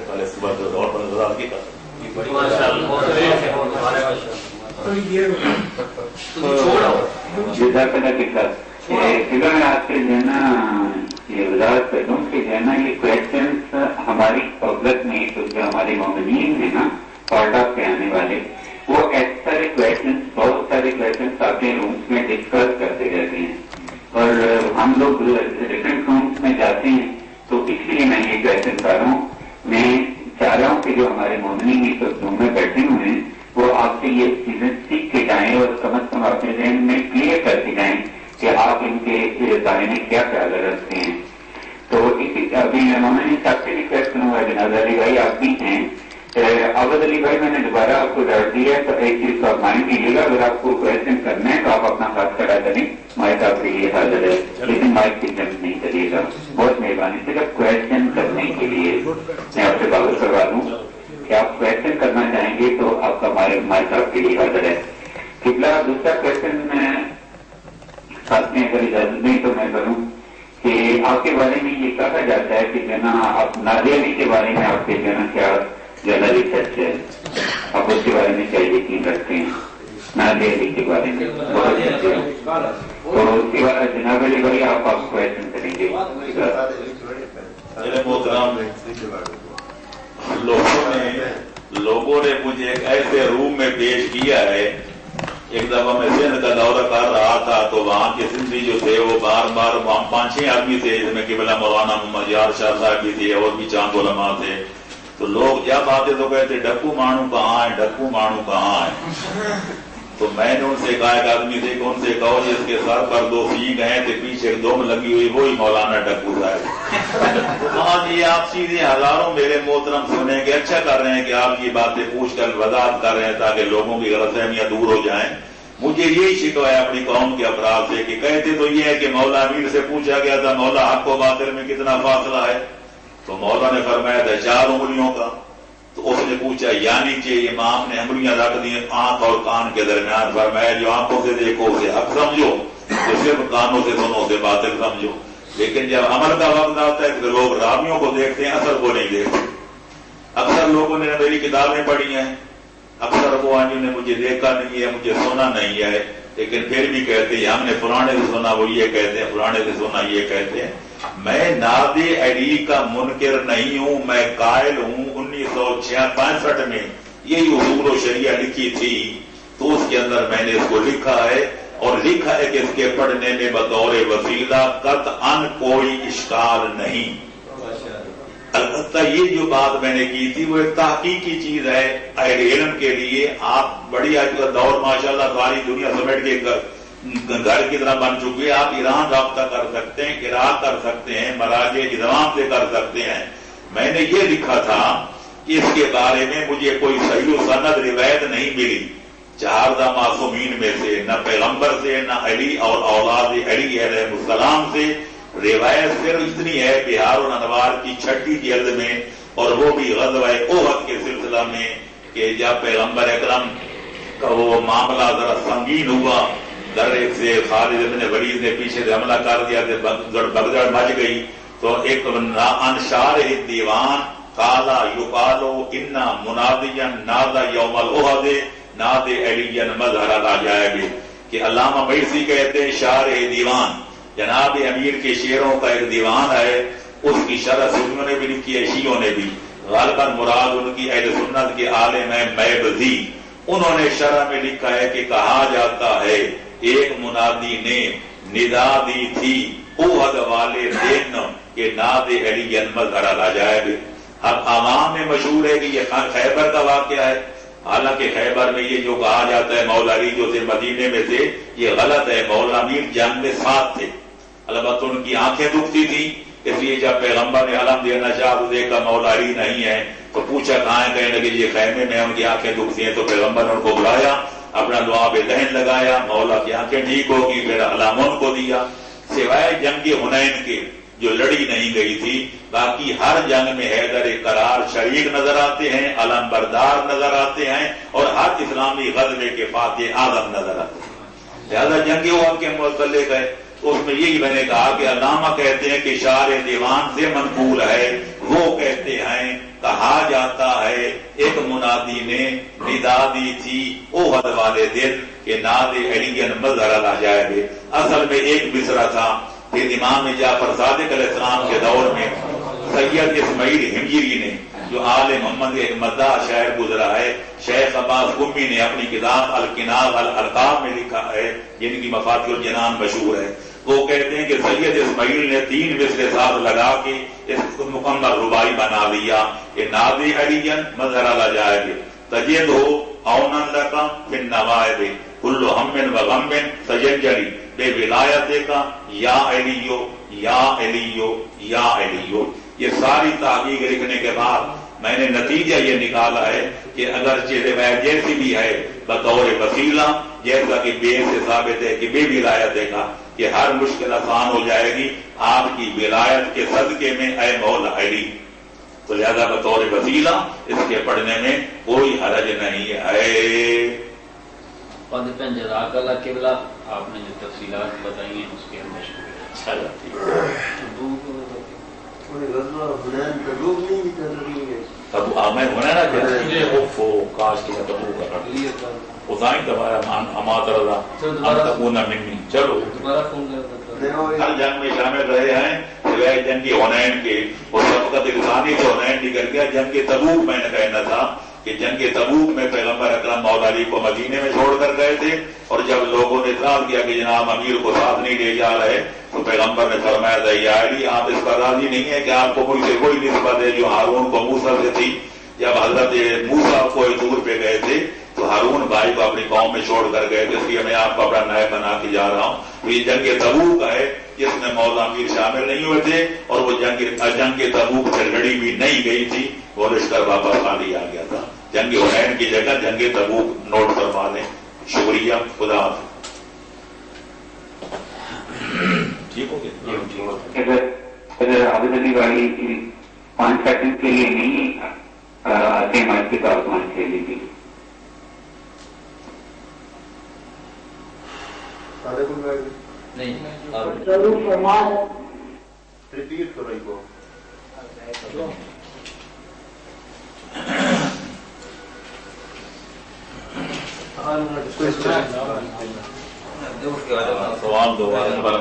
سے جو ہے نا یہ وضاحت کر دوں کہ جو ہے نا یہ کوشچنس ہماری پبلک میں جو ہمارے مومنین ہیں نا پارٹ آف کے آنے والے، وہ ایسے سارے کوشچنس، بہت سارے کوشچنس اپنے رومس میں ڈسکس کرتے رہتے ہیں، اور ہم لوگ ڈفرینٹ رومس میں جاتے ہیں، تو اس لیے میں یہ کوشچن کر رہا ہوں۔ میں چاہ رہا ہوں کہ جو ہمارے مومنین اس وقت روم میں بیٹھے ہوئے ہیں وہ آپ سے یہ چیزیں سیکھ کے جائیں اور کم از کم اپنے ذہن میں کلیئر کرتے جائیں کہ آپ ان کے بارے میں کیا خیال رکھتے ہیں۔ تو اسی ابھی میں نے سب سے ریکویسٹ کروں گا جناب علی بھائی، آپ بھی ہیں، عبد علی بھائی میں نے دوبارہ آپ کو ڈر دیا ہے، تو ایک چیز کو آپ مائنڈ کیجیے گا، اگر آپ کو کوشچن کرنا ہے تو آپ اپنا ہاتھ کھڑا کریں، مائک آپ کے لیے حاضر ہے، لیکن مائک کی جمپ نہیں کریے گا، بہت مہربانی سے۔ جب کوشچن کرنے کے لیے میں آپ سے بات کروا دوں کہ آپ کوشچن کرنا چاہیں گے تو آپ کا مائک آپ کے لیے حاضر ہے۔ قبلہ دوسرا کوشچن میں ساتھ میں اگر اجازت دیں تو میں کروں کہ آپ کے بارے میں یہ کہا جاتا ہے کہ جو نا آپ نادیہ علی کے بارے میں آپ کے جو نا کیا جنرل ریسرچ ہے، آپ اس کے بارے میں کیا یقین رکھتے ہیں؟ نادیہ علی کے بارے میں بہت اچھے اور اس کے بعد جناب علی بھائی آپ کوشچن کریں گے۔ لوگوں نے مجھے ایک ایسے روم میں پیش کیا ہے، ایک دفعہ میں سندھ کا دورہ کر رہا تھا تو وہاں کے سندھی جو تھے وہ بار بار وہاں 5-6 آدمی تھے، جس میں قبلہ مولانا محمد یار شاہ صاحب بھی تھے اور بھی چاند علماء تھے، تو لوگ جب آتے تو کہتے ڈکو مانو کہاں ہے، ڈکو مانو کہاں ہے؟ تو میں نے ان سے کہا ایک آدمی سے کہ ان سے کہو جس کے سر پر 2 سینگ ہیں تو پیچھے دم لگی ہوئی وہی مولانا ڈکو صاحب۔ ہاں جی آپ سیدھے ہزاروں میرے محترم سنیں گے، اچھا کر رہے ہیں کہ آپ یہ باتیں پوچھ کر وضاحت کر رہے ہیں تاکہ لوگوں کی غلط فہمیاں دور ہو جائیں۔ مجھے یہی شکوہ ہے اپنی قوم کے افراد سے کہ کہتے تو یہ ہے کہ مولا امیر سے پوچھا گیا تھا مولا حق و باطل میں کتنا فاصلہ ہے، تو مولا نے فرمایا تھا 4 انگلیوں کا۔ تو اس نے پوچھا یعنی کہ امام نے انگلیاں رکھ دی آنکھ اور کان کے درمیان، فرمایا جو آنکھوں سے دیکھو اسے حق سمجھو، جو صرف کانوں سے سنو اسے باطل سمجھو۔ لیکن جب عمل کا وقت آتا ہے تو لوگ راویوں کو دیکھتے ہیں، اثر کو نہیں دیکھتے۔ اکثر لوگوں نے میری کتابیں پڑھی ہیں، اکثر وہ آج نے مجھے دیکھا نہیں ہے، مجھے سنا نہیں ہے، لیکن پھر بھی کہتے ہیں ہم نے فلانے سے سنا وہ یہ کہتے ہیں، فلانے سے سنا یہ کہتے ہیں۔ میں ناد علی کا منکر نہیں ہوں، میں قائل ہوں 1965 میں یہی اصول و شریعہ لکھی تھی تو اس کے اندر میں نے اس کو لکھا ہے، اور لکھا ہے کہ اس کے پڑھنے میں بطور وسیلہ قطعاً کوئی اشکال نہیں۔ البتہ یہ جو بات میں نے کی تھی وہ ایک تحقیقی چیز ہے اہل علم کے لیے۔ آپ بڑی آج کا دور ماشاءاللہ ساری دنیا سمیٹ کے گھر کی طرح بن چکی ہے، آپ ایران رابطہ کر سکتے ہیں، عراق کر سکتے ہیں، مراجع نظام سے کر سکتے ہیں۔ میں نے یہ لکھا تھا کہ اس کے بارے میں مجھے کوئی صحیح و سند روایت نہیں ملی 4 معصومین میں سے، نہ پیغمبر سے، نہ علی اور اولاد علی علیہ السلام سے۔ روایت صرف اتنی ہے بہار الانوار کی 6 جلد میں، اور وہ بھی غزوہ احد کے سلسلہ میں کہ جب پیغمبر اکرم کا وہ معاملہ ذرا سنگین ہوا، درے سے خالد بن ولید نے پیچھے سے حملہ کر دیا، بگدڑ مچ گئی، تو ایک انشار دیوان کالا یقالو انا منادیا نادا یوم الاحد ناد علی مظہر العجائب، کہ علامہ میسی کہتے ہیں شعر دیوان جناب امیر کے شعروں کا ایک دیوان ہے، اس کی شرح سنیوں نے بھی لکھی ہے، شیعوں نے بھی، غالباً مراد ان کی اہل سنت کے عالم ہے میبزی، انہوں نے شرح میں لکھا ہے کہ کہا جاتا ہے ایک منادی نے ندا دی تھی احد والے دن کہ ناد علی مظہر العجائب۔ اب عوام میں مشہور ہے کہ یہ خیبر کا واقعہ ہے، حالانکہ خیبر میں یہ جو کہا جاتا ہے مولا علی جو تھے مدینے میں سے، یہ غلط ہے۔ مولا امیر جنگ میں 7 تھے، البتہ ان کی آنکھیں دکھتی تھی، اس لیے جب پیغمبر نے علم دینا چاہا تو دیکھا مولا علی نہیں ہے، تو پوچھا کہاں ہے، کہنے لگے یہ خیمے میں ان کی آنکھیں دکھتی ہیں، تو پیغمبر نے ان کو بلایا اپنا لعاب ذہن لگایا، مولا کی آنکھیں ٹھیک ہوگی، پھر علام ان کو دیا. سوائے جنگ حنین کے جو لڑی نہیں گئی تھی، باقی ہر جنگ میں حیدر قرار شریک نظر آتے ہیں، علم بردار نظر آتے ہیں، اور ہر اسلامی غزوے کے فاتح اعظم نظر آتے ہیں. لہذا جنگ عہد کے متعلق ہے، اس میں یہی میں نے کہا کہ علامہ کہتے ہیں کہ شعر دیوان سے منقول ہے. وہ کہتے ہیں کہا جاتا ہے ایک منادی نے ندا دی تھی احد والے دن کہ ناد علی مظہر العجائب. اصل میں ایک مصرع تھا کہ امام جعفر صادق علیہ السلام کے دور میں سید اسماعیل ہمجری نے، جو آل محمد ایک مداح شاعر گزرا ہے، شیخ عباس قمی نے اپنی کتاب الکناز الالقاب میں لکھا ہے، جن کی مفاتیح الجنان مشہور ہے. وہ کہتے ہیں کہ سید اسماعیل نے 3 مصرے ساتھ لگا کے اس کو مکمل ربائی بنا لیا کہ ناد علی مظہر العجائب تجد ہو اونن لکا فی النوائب کل ہم و غم سجنجری بے ولایت کا یا علیو یا علیو یا علیو. یہ ساری تحقیق لکھنے کے بعد میں نے نتیجہ یہ نکالا ہے کہ اگرچہ روایت جیسی بھی ہے بطور وسیلہ، جیسا کہ بے سے ثابت ہے کہ بے ولایت کا کہ ہر مشکل آسان ہو جائے گی آپ کی ولایت کے صدقے میں اے مولا علی، تو لہذا بطور وسیلہ اس کے پڑھنے میں کوئی حرج نہیں ہے. جزاک اللہ قبلہ، آپ نے جو تفصیلات بتائی ہیں اس کے اندر میں ہونا نا کاش کی چلو ہر جنگ میں شامل رہے ہیں سوائے جنگ حنین کے، اور سبقت انسانی سے حنین نکل گیا. جنگ تبوک میں نے کہنا تھا کہ جنگ تبوک میں پیغمبر اکرم مولا علی کو مدینے میں چھوڑ کر گئے تھے، اور جب لوگوں نے اعتراض کیا کہ جناب امیر کو ساتھ نہیں لے جا رہے، تو پیغمبر نے فرمایا یا علی آپ اس پر راضی نہیں ہے کہ آپ کو مجھ سے کوئی نسبت ہے جو ہارون کو موسیٰ سے تھی. جب حضرت موسیٰ کو دور پہ گئے تھے تو ہارون بھائی کو اپنی قوم میں چھوڑ کر گئے تھے، اس لیے میں آپ کو اپنا نائب بنا کے جا رہا ہوں. تو یہ جنگ تبوک ہے جس میں مولا امیر شامل نہیں ہوئے تھے، اور وہ جنگ تبوک سے لڑی بھی نہیں گئی تھی، وہ لشکر واپس خالی آ گیا تھا. جنگ حنین کی جگہ جنگ تبوک نوٹ کروا لیں. شکریہ، خدا حافظ. ٹھیک ہو گیا. اگر عابد علی بھائی 5 سیکنڈ کے لیے نہیں آتے ہمارے کی بات 5 لے لیجیے. ریپیٹ کر رہی کو سوال دوبارہ پر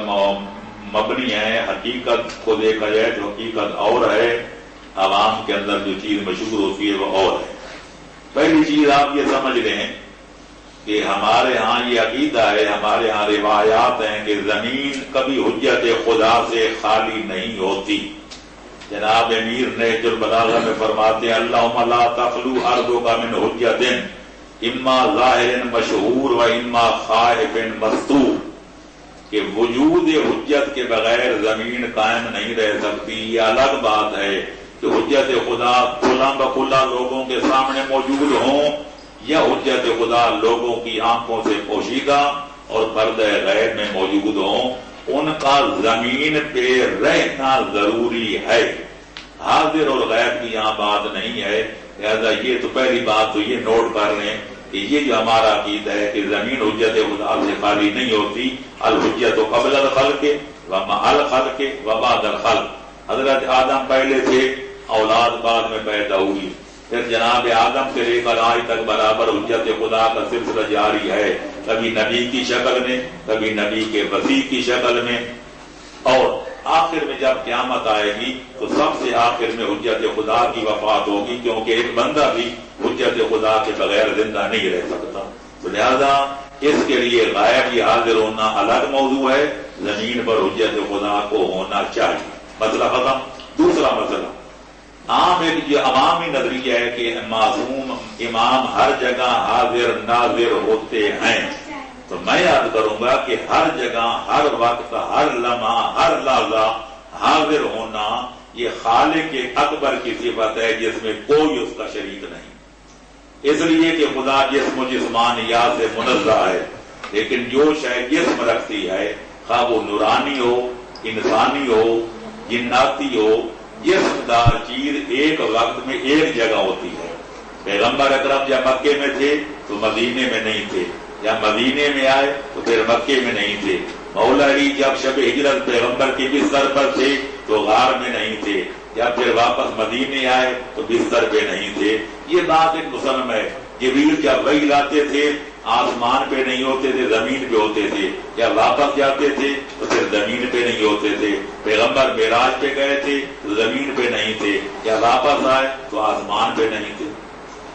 مبنی ہے. حقیقت کو دیکھا جائے تو حقیقت اور ہے، عوام کے اندر جو چیز مشہور ہوتی ہے وہ اور ہے. پہلی چیز آپ یہ سمجھ لیں کہ ہمارے ہاں یہ عقیدہ ہے، ہمارے ہاں روایات ہیں کہ زمین کبھی حجت خدا سے خالی نہیں ہوتی. جناب امیر نہج البلاغہ میں فرماتے ہیں اللہم لا تخلو ارضک من حجت اما ظاہر مشہور و اما خائف مستور، کہ وجود حجت کے بغیر زمین قائم نہیں رہ سکتی. یہ الگ بات ہے کہ حجت خدا کھلا بکھلا لوگوں کے سامنے موجود ہوں، یا حجت خدا لوگوں کی آنکھوں سے پوشیدہ اور پردہ غیب میں موجود ہوں. ان کا زمین پہ رہنا ضروری ہے. حاضر اور غیب کی یہاں بات نہیں ہے. لہذا یہ تو پہلی بات تو یہ نوٹ کر لیں کہ یہ جو ہمارا عقیدہ ہے کہ زمین حجت خدا سے خالی نہیں ہوتی. الحجت قبل الخلق و مع الخلق و بعد الخلق. حضرت آدم پہلے تھے، اولاد بعد میں پیدا ہوئی، پھر جناب آدم سے لے کر آج تک برابر حجت خدا کا سلسلہ جاری ہے، کبھی نبی کی شکل میں، کبھی نبی کے وسیع کی شکل میں، اور آخر میں جب قیامت آئے گی تو سب سے آخر میں حجت خدا کی وفات ہوگی، کیونکہ ایک بندہ بھی حجت خدا کے بغیر زندہ نہیں رہ سکتا. لہذا اس کے لیے غائب یا حاضر ہونا الگ موضوع ہے، زمین پر حجت خدا کو ہونا چاہیے. مسئلہ ختم. دوسرا مسئلہ عام ایک جو عوامی نظریہ ہے کہ معصوم امام ہر جگہ حاضر ناظر ہوتے ہیں، تو میں یاد کروں گا کہ ہر جگہ ہر وقت ہر لمحہ ہر لحظہ حاضر ہونا یہ خالق اکبر کی صفت ہے جس میں کوئی اس کا شریک نہیں. اس لیے کہ خدا جسم و جسمانیات سے منزہ ہے، لیکن جو شے جسم رکھتی ہے خواہ وہ نورانی ہو، انسانی ہو، جناتی ہو، جسم دار چیز ایک وقت میں ایک جگہ ہوتی ہے۔ پیغمبر اکرم جب مکے میں تھے تو مدینے میں نہیں تھے، جب مدینے میں آئے تو پھر مکے میں نہیں تھے۔ مولا علی جب شب ہجرت پیغمبر کے بستر پر تھے تو غار میں نہیں تھے، جب پھر واپس مدینے آئے تو بستر پہ نہیں تھے۔ یہ بات ایک مسلم ہے۔ جبریل جب وحی لاتے تھے آسمان پہ نہیں ہوتے تھے، زمین پہ ہوتے تھے، جب واپس جاتے تھے تو پھر زمین پہ نہیں ہوتے تھے۔ پیغمبر معراج پہ گئے تھے تو زمین پہ نہیں تھے، جب واپس آئے تو آسمان پہ نہیں تھے۔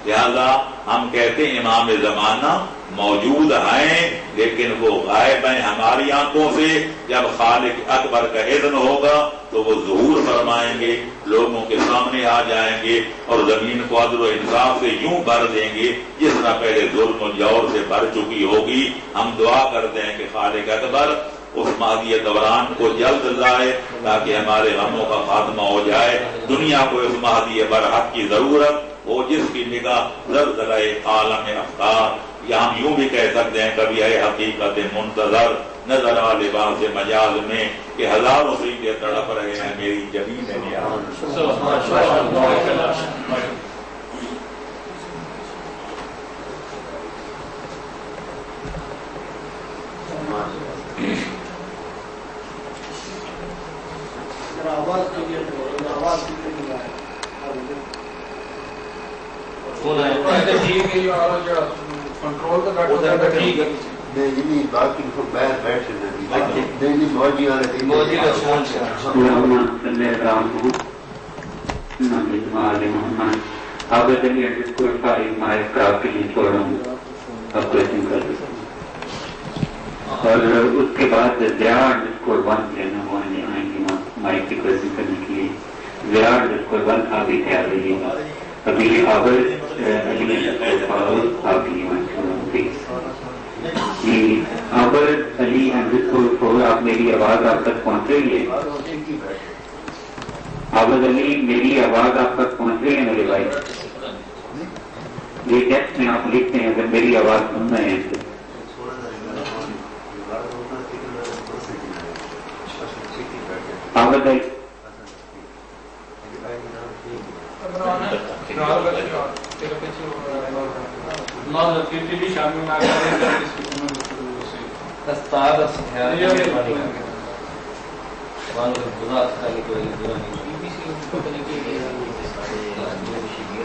لہذا ہم کہتے ہیں امام زمانہ موجود ہیں لیکن وہ غائب ہیں ہماری آنکھوں سے۔ جب خالق اکبر کا اذن ہوگا تو وہ ظہور فرمائیں گے، لوگوں کے سامنے آ جائیں گے اور زمین کو عدل و انصاف سے یوں بھر دیں گے جس طرح پہلے ظلم و جور سے بھر چکی ہوگی۔ ہم دعا کرتے ہیں کہ خالق اکبر اس مہدی دوران کو جلد لائے تاکہ ہمارے غموں کا خاتمہ ہو جائے۔ دنیا کو اس مہدی برحق کی ضرورت وہ جس کی نگاہ زلزلہ عالم افکار، یا ہم یوں بھی کہہ سکتے ہیں کبھی ہے حقیقت منتظر نظر آ لباس مجاز میں کہ ہزاروں سیدھے تڑپ رہے ہیں میری جبین نیاز۔ اور اس کے بعد زیاد اسکور 1 لینا ہوا مائک کی کوشش کرنے کے لیے زیاد اسکور 1 آپ بھی تیار رہیے گا۔ ابھی آبر علی اسکول آپ میری آواز آپ تک پہنچ رہی ہے؟ آبر علی میری آواز آپ تک پہنچ رہی ہے میرے بھائی؟ یہ ٹیکسٹ میں آپ لکھتے ہیں اگر میری آواز سن رہے ہیں تو۔ آبر علی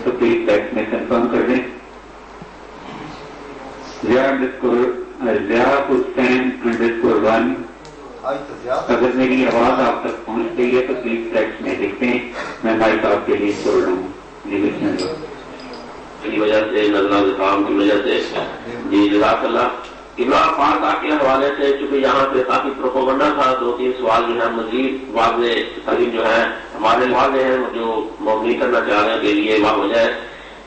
تو پلیز ٹیکسٹ میں کنفرم کر دیں۔ ضیاء حسین _1 اگر میری آواز آپ تک پہنچ گئی ہے تو پلیز ٹیکسٹ میں لکھتے ہیں، میں مائک آپ کے لیے چھوڑ رہا ہوں۔ کی وجہ سے نظر کام کی وجہ سے جی جزاک اللہ۔ عمران خان کے حوالے سے چونکہ یہاں پہ کافی پروپیگنڈا تھا، 2-3 سوال جو ہے مزید واضح تعلیم جو ہے ہمارے واضح ہیں جو مبنی کرنا چاہ رہے ہیں کے لیے واہ وجہ ہے۔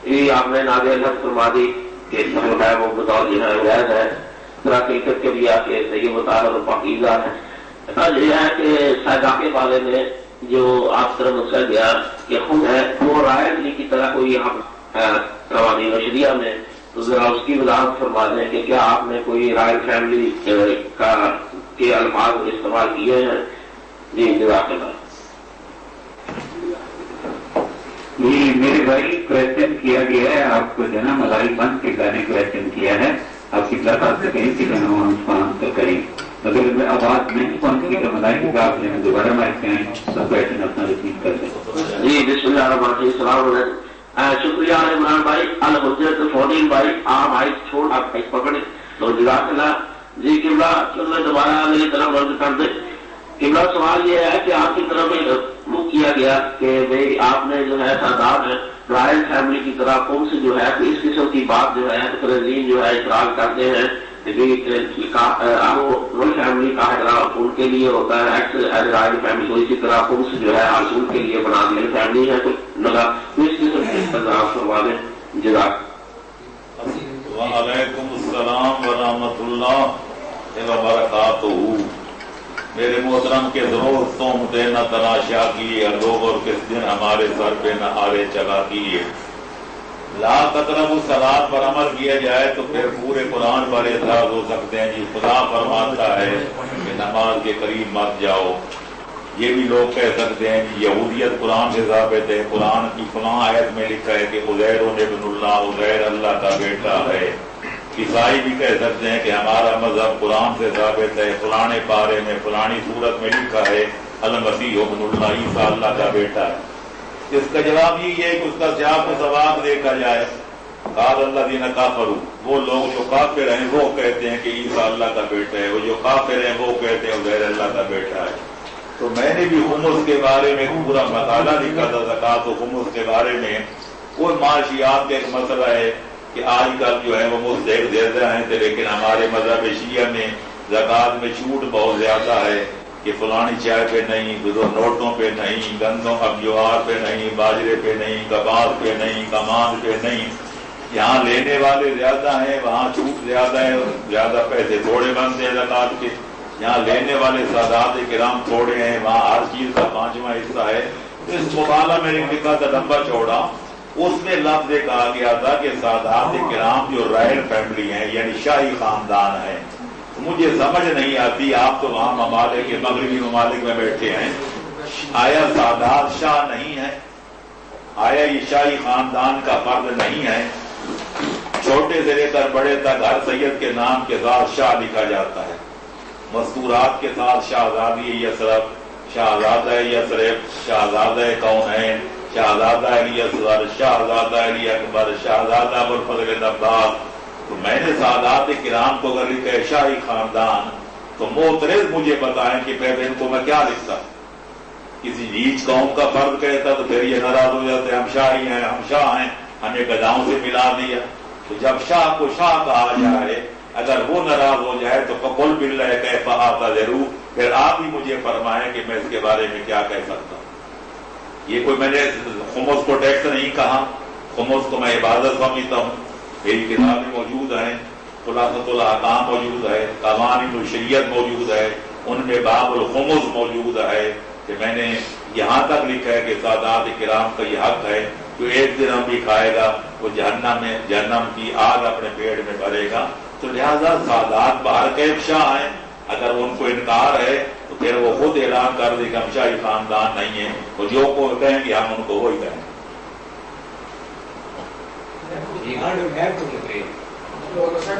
یہ آپ نے نازل الحق فرما دی کہ جو ہے وہ بطور جو ہے غیر ہے، حقیقت کے لیے آپ کے صحیح مطالعہ اور پاکیزہ ہے۔ یہ ہے کہ سائداقے والے نے جو آپ طرف مسئلہ گیا کہ خود ہے وہ رائے علی کی طرح کوئی یہاں قوانین و شریعہ میں، تو ذرا اس کی وضاحت فرما دیں کہ کیا آپ نے کوئی رائل فیملی کے الفاظ استعمال کیے ہیں؟ جی جزاک اللہ۔ جی میرے بھائی کوشچن کیا گیا ہے آپ کو جو ہے نا ملائی بند کے گانے کوشچن کیا ہے، آپ کی بات سے کہیں کہ ہم اس کو آنسر کریں، اگر آواز نہیں پہنچی تو ملائی کا آپ نے دوبارہ مائک پہ آئیں تو کوشچن اپنا ریپیٹ کر دیں۔ جی بسم اللہ الرحمن الرحیم، السلام علیکم۔ شکریہ عمران بھائی، الحجت 14 بھائی آپ مائک چھوڑ آپ مائک پکڑیں تو جزاک اللہ۔ جی قبلہ دوبارہ میری طرف مرد کر دیں۔ قبلہ سوال یہ ہے کہ آپ کی طرف منہ کیا گیا کہ بھائی آپ نے جو ہے تعداد رائل فیملی کی طرح کون سے جو ہے اس قسم کی بات جو ہے تنظیم جو ہے اعتراض کرتے ہیں رویل فیملی کا احترام ان کے لیے ہوتا ہے، رائل فیملی کو اسی طرح کون سے جو ہے اصول کے لیے بنا دی فیملی ہے تو لگا اس قسم کے اعتراض کروا دیں۔ جزاک۔ وعلیکم السلام ورحمۃ اللہ وبرکاتہ۔ میرے محترم کے دوستوں مجھے نہ تلاشا کیے لوگ اور کس دن ہمارے سر پہ نہ آرے چلا کیے، لا تقربوا الصلاۃ پر عمل کیا جائے تو پھر پورے قرآن پر اعتراض ہو سکتے ہیں. جی خدا فرماتا ہے کہ نماز کے قریب مت جاؤ. یہ بھی لوگ کہہ سکتے ہیں کہ یہودیت قرآن سے ثابت ہے. قرآن کی فلاں آیت میں لکھا ہے کہ عزیر ابن اللہ، عزیر اللہ کا بیٹا ہے. عیسائی بھی کہہ سکتے ہیں کہ ہمارا مذہب قرآن سے ثابت ہے، فلانے پارے میں فلانی صورت میں لکھا ہے المسیح ابن اللہ، عیسیٰ اللہ کا بیٹا ہے. اس کا جواب یہ ہے کہ اس کا سیاق و سباق دیکھا جائے. قال الذین کفروا، وہ لوگ جو کافر ہیں وہ کہتے ہیں کہ عیسیٰ اللہ کا بیٹا ہے، وہ جو کافر ہیں وہ کہتے ہیں عزیر اللہ کا بیٹا ہے. تو میں نے بھی خمس کے بارے میں پورا مطالعہ لکھا تھا، زکوٰۃ و خمس کے بارے میں. وہ معاشیات کا ایک مسئلہ ہے کہ آج کل جو ہے وہ مستحق زیادہ ہیں تھے، لیکن ہمارے مذہب شیعہ میں زکوٰۃ میں چھوٹ بہت زیادہ ہے کہ فلانی چائے پہ نہیں، نوٹوں پہ نہیں، گندوں ابجوار پہ نہیں، باجرے پہ نہیں، کپاس پہ نہیں، کمان پہ نہیں. یہاں لینے والے زیادہ ہیں، وہاں چھوٹ زیادہ ہے، زیادہ پیسے تھوڑے بنتے ہیں زکوٰۃ کے. یہاں لینے والے سادات کرام تھوڑے ہیں، وہاں ہر چیز کا 5واں حصہ ہے. اس مطالعہ میں نے لکھا تھا لمبا چوڑا، اس میں لفظ کہا گیا تھا کہ سادات کرام جو رائل فیملی ہیں یعنی شاہی خاندان ہے. مجھے سمجھ نہیں آتی، آپ تو وہاں ممالک کے مغربی ممالک میں بیٹھے ہیں، آیا سادات شاہ نہیں ہے؟ آیا یہ شاہی خاندان کا فرد نہیں ہے؟ چھوٹے سے لے کر بڑے تک ہر سید کے نام کے ساتھ شاہ لکھا جاتا ہے. مستورات کے ساتھ شہزادی یسرف، شہزادہ یسرف، شہزادہ کونین، شہزادہ علی اصغر، شہزادہ علی اکبر، شہزادہ ابوالفضل عباس. تو میں نے سادات کرام کو اگر لکھا ہے شاہی خاندان تو معترض مجھے بتائیں کہ پہلے ان کو میں کیا لکھتا. کسی نیچ قوم کا فرد کہتا تو پھر یہ ناراض ہو جاتے، ہم شاہی ہیں، ہم شاہ ہیں، ہمیں گداؤں سے ملا دیا. تو جب شاہ کو شاہ کہا جائے، اگر وہ ناراض ہو جائے تو فقل باللہ کیف اعتذر، پھر آپ ہی مجھے فرمائیں کہ میں اس کے بارے میں کیا کہہ سکتا ہوں. یہ کوئی میں نے خمس کو ٹیکس نہیں کہا، خمس کو میں عبادت سمجھتا ہوں. میری کتابیں موجود ہیں، خلاصۃ الاحکام موجود ہے، قوانین الشریعت موجود ہے، ان میں باب الخمس موجود ہے کہ میں نے یہاں تک لکھا ہے کہ سادات کرام کا یہ حق ہے جو ایک دن بھی کھائے گا وہ جہنم کی آگ اپنے پیٹ میں بھرے گا. تو لہذا سادات باہر کیف شاہ ہیں. اگر ان کو انکار ہے تو پھر وہ خود اعلان کر دے کہ ہم شاہی خاندان نہیں ہیں، وہ جو کو کہیں گے ہم ان کو وہی کہیں.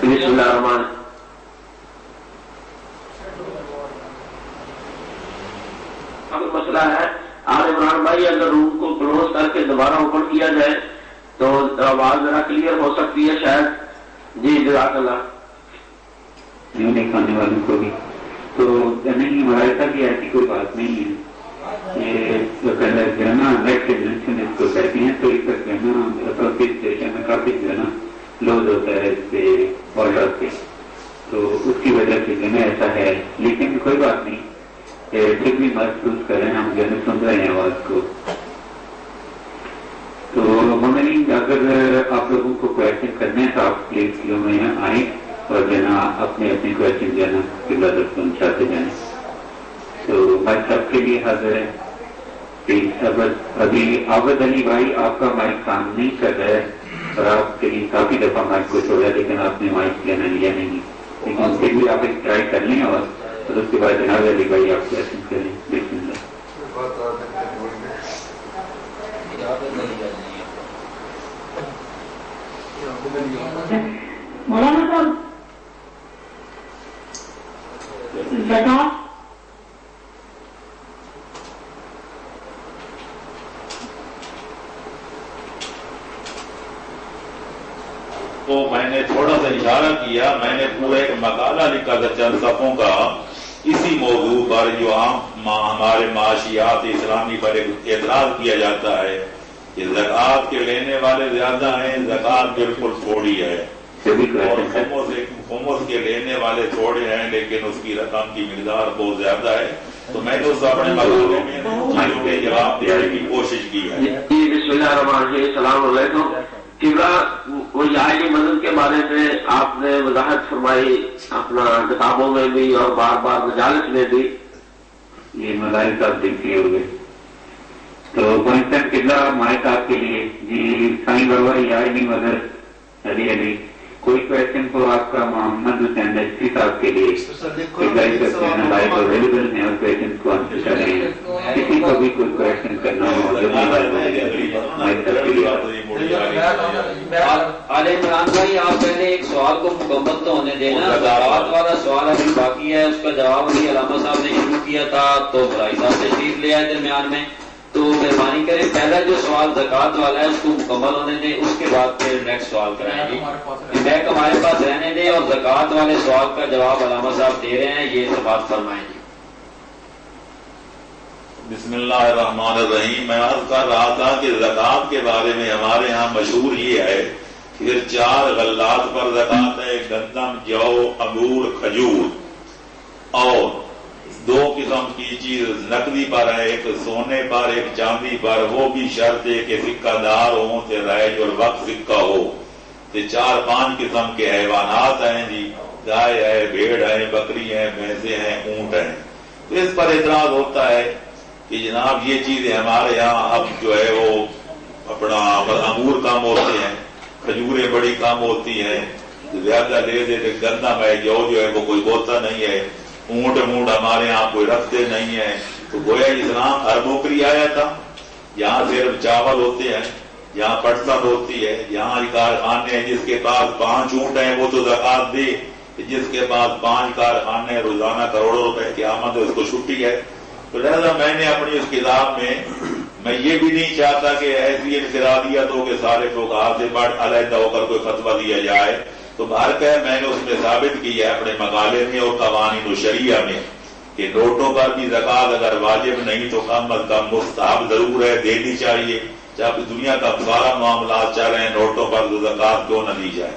بسم اللہ الرحمن. اب مسئلہ ہے آل عمران بھائی، اگر روم کو کلوز کر کے دوبارہ اوپن کیا جائے تو آواز ذرا کلیئر ہو سکتی ہے شاید. جی جزاک اللہ. کھانے والوں کو بھی تو نہیں، ہمارے ساتھ بھی ایسی کوئی بات نہیں ہے. یہ جو ہے نا نیٹ کنوینشن اس کو کہتے ہیں، تو اس کا جو ہے نا اسٹیشن میں کافی جو ہے نا لوڈ ہوتا ہے اس پہ آڈر پہ، تو اس کی وجہ سے جو ہے نا ایسا ہے. لیکن کوئی بات نہیں، پھر بھی محسوس کریں، ہم جو ہے سن رہے ہیں آواز کو. تو ہمیں اگر آپ لوگوں کو کوشچن کرنے ہیں تو آپ پلیز کیوں میں آئیں اور جو ہے نا اپنے کوشچن جو ہے نا قبلہ تک پہنچاتے جائیں. تو میں سب کے لیے حاضر ہے. ابھی عابد علی بھائی آپ کا مائک کام نہیں کر رہا ہے اور آپ کے لیے کافی دفعہ مائک کو چھوڑا لیکن آپ نے مائک لینا لیا نہیں، لیکن پھر بھی آپ ایک ٹرائی کر لیں اور پھر اس کے بعد جناب علی بھائی آپ کوشچن کریں. بسم اللہ. مولانا صاحب زکوٰۃ تو میں نے تھوڑا سا اشارہ کیا، میں نے پورا ایک مقالہ لکھا تھا چند صفحوں کا اسی موضوع پر جو عام ہمارے معاشیات اسلامی پر اعتراض کیا جاتا ہے کہ زکوٰۃ کے لینے والے زیادہ ہیں، زکوٰۃ بالکل تھوڑی ہے، اور خمس کے لینے والے تھوڑے ہیں لیکن اس کی رقم کی مقدار بہت زیادہ ہے. تو میں نے اس اپنے مقالے میں چیزوں کے جواب دینے کی کوشش کی ہے. بسم اللہ الرحمن الرحیم. السلام علیکم. وہ عالمی مدد کے بارے میں آپ نے وضاحت فرمائی اپنا کتابوں میں بھی اور بار بار مجالس میں بھی. یہ مدارس آپ دیکھتے ہوئے تو کوئنسٹنٹ قبلہ ہمارے صاحب کے لیے جی سائیں بروا یادنی مدر علی علی کوئی کوشچن کو آپ کا محمد حسین ایچ صاحب کے لیے لائف اویلیبل ہیں اور کوشچن کو آنسر کر رہے ہیں. کسی کو بھی کوئی کوشچن کرنا ہو جو علی عمران بھائی آپ پہلے ایک سوال کو مکمل تو ہونے دینا. زکوٰۃ والا سوال ابھی باقی ہے, اس کا جواب ابھی علامہ صاحب نے شروع کیا تھا تو بھائی صاحب تشریف لے آئے درمیان میں, تو مہربانی کریں پہلا جو سوال زکوٰۃ والا ہے اس کو مکمل ہونے دیں, اس کے بعد پھر نیکسٹ سوال کرائیں گے. بیک ہمارے پاس رہنے دیں اور زکوٰۃ والے سوال کا جواب علامہ صاحب دے رہے ہیں, یہ بات فرمائیں گے. بسم اللہ الرحمن الرحیم. میں عرض کر رہا تھا کہ زکوٰۃ کے بارے میں ہمارے ہاں مشہور یہ ہے کہ 4 غلات پر زکوٰۃ ہے, گندم, جو, انگور, کھجور, اور 2 قسم کی چیز نقدی پر ہے, ایک سونے پر ایک چاندی پر, وہ بھی شرط ہے کہ سکہ دار ہوں سے رائج اور وقت سکہ ہو. 4-5 قسم کے حیوانات ہیں جی, گائے ہے, بھیڑ ہے, بکری ہے, بھینسیں ہیں, اونٹ ہیں. تو اس پر اعتراض ہوتا ہے کہ جناب یہ چیزیں ہمارے یہاں اب جو ہے وہ اپنا انگور کم ہوتے ہیں, کھجوریں بڑی کم ہوتی ہیں, زیادہ لے دیتے, گندم ہے, جو ہے وہ کوئی بوتا نہیں ہے, اونٹ ہمارے یہاں کوئی رکھتے نہیں ہیں. تو گویا اسلام ہر نوکری آیا تھا, یہاں صرف چاول ہوتے ہیں, یہاں پٹسن ہوتی ہے, یہاں کارخانے ہیں, جس کے پاس 5 اونٹ ہیں وہ تو زکوٰۃ دے, جس کے پاس 5 کارخانے روزانہ کروڑوں روپے کی آمد ہے اس کو چھٹی ہے. تو لہٰذا میں نے اپنی اس کتاب میں یہ بھی نہیں چاہتا کہ ایسی انفرادیت ہو کہ سارے لوگ ہاتھ سے بڑھ علیحدہ ہو کر کوئی فتویٰ دیا جائے. تو بہر کہ میں نے اس میں ثابت کی ہے اپنے مقالے میں اور قوانین الشریعہ میں کہ نوٹوں پر بھی زکوٰۃ اگر واجب نہیں تو کم از کم مستحب ضرور ہے, دینی چاہیے. جب دنیا کا سارا معاملات چل رہے ہیں نوٹوں پر تو زکوٰۃ کیوں نہ دی جائے.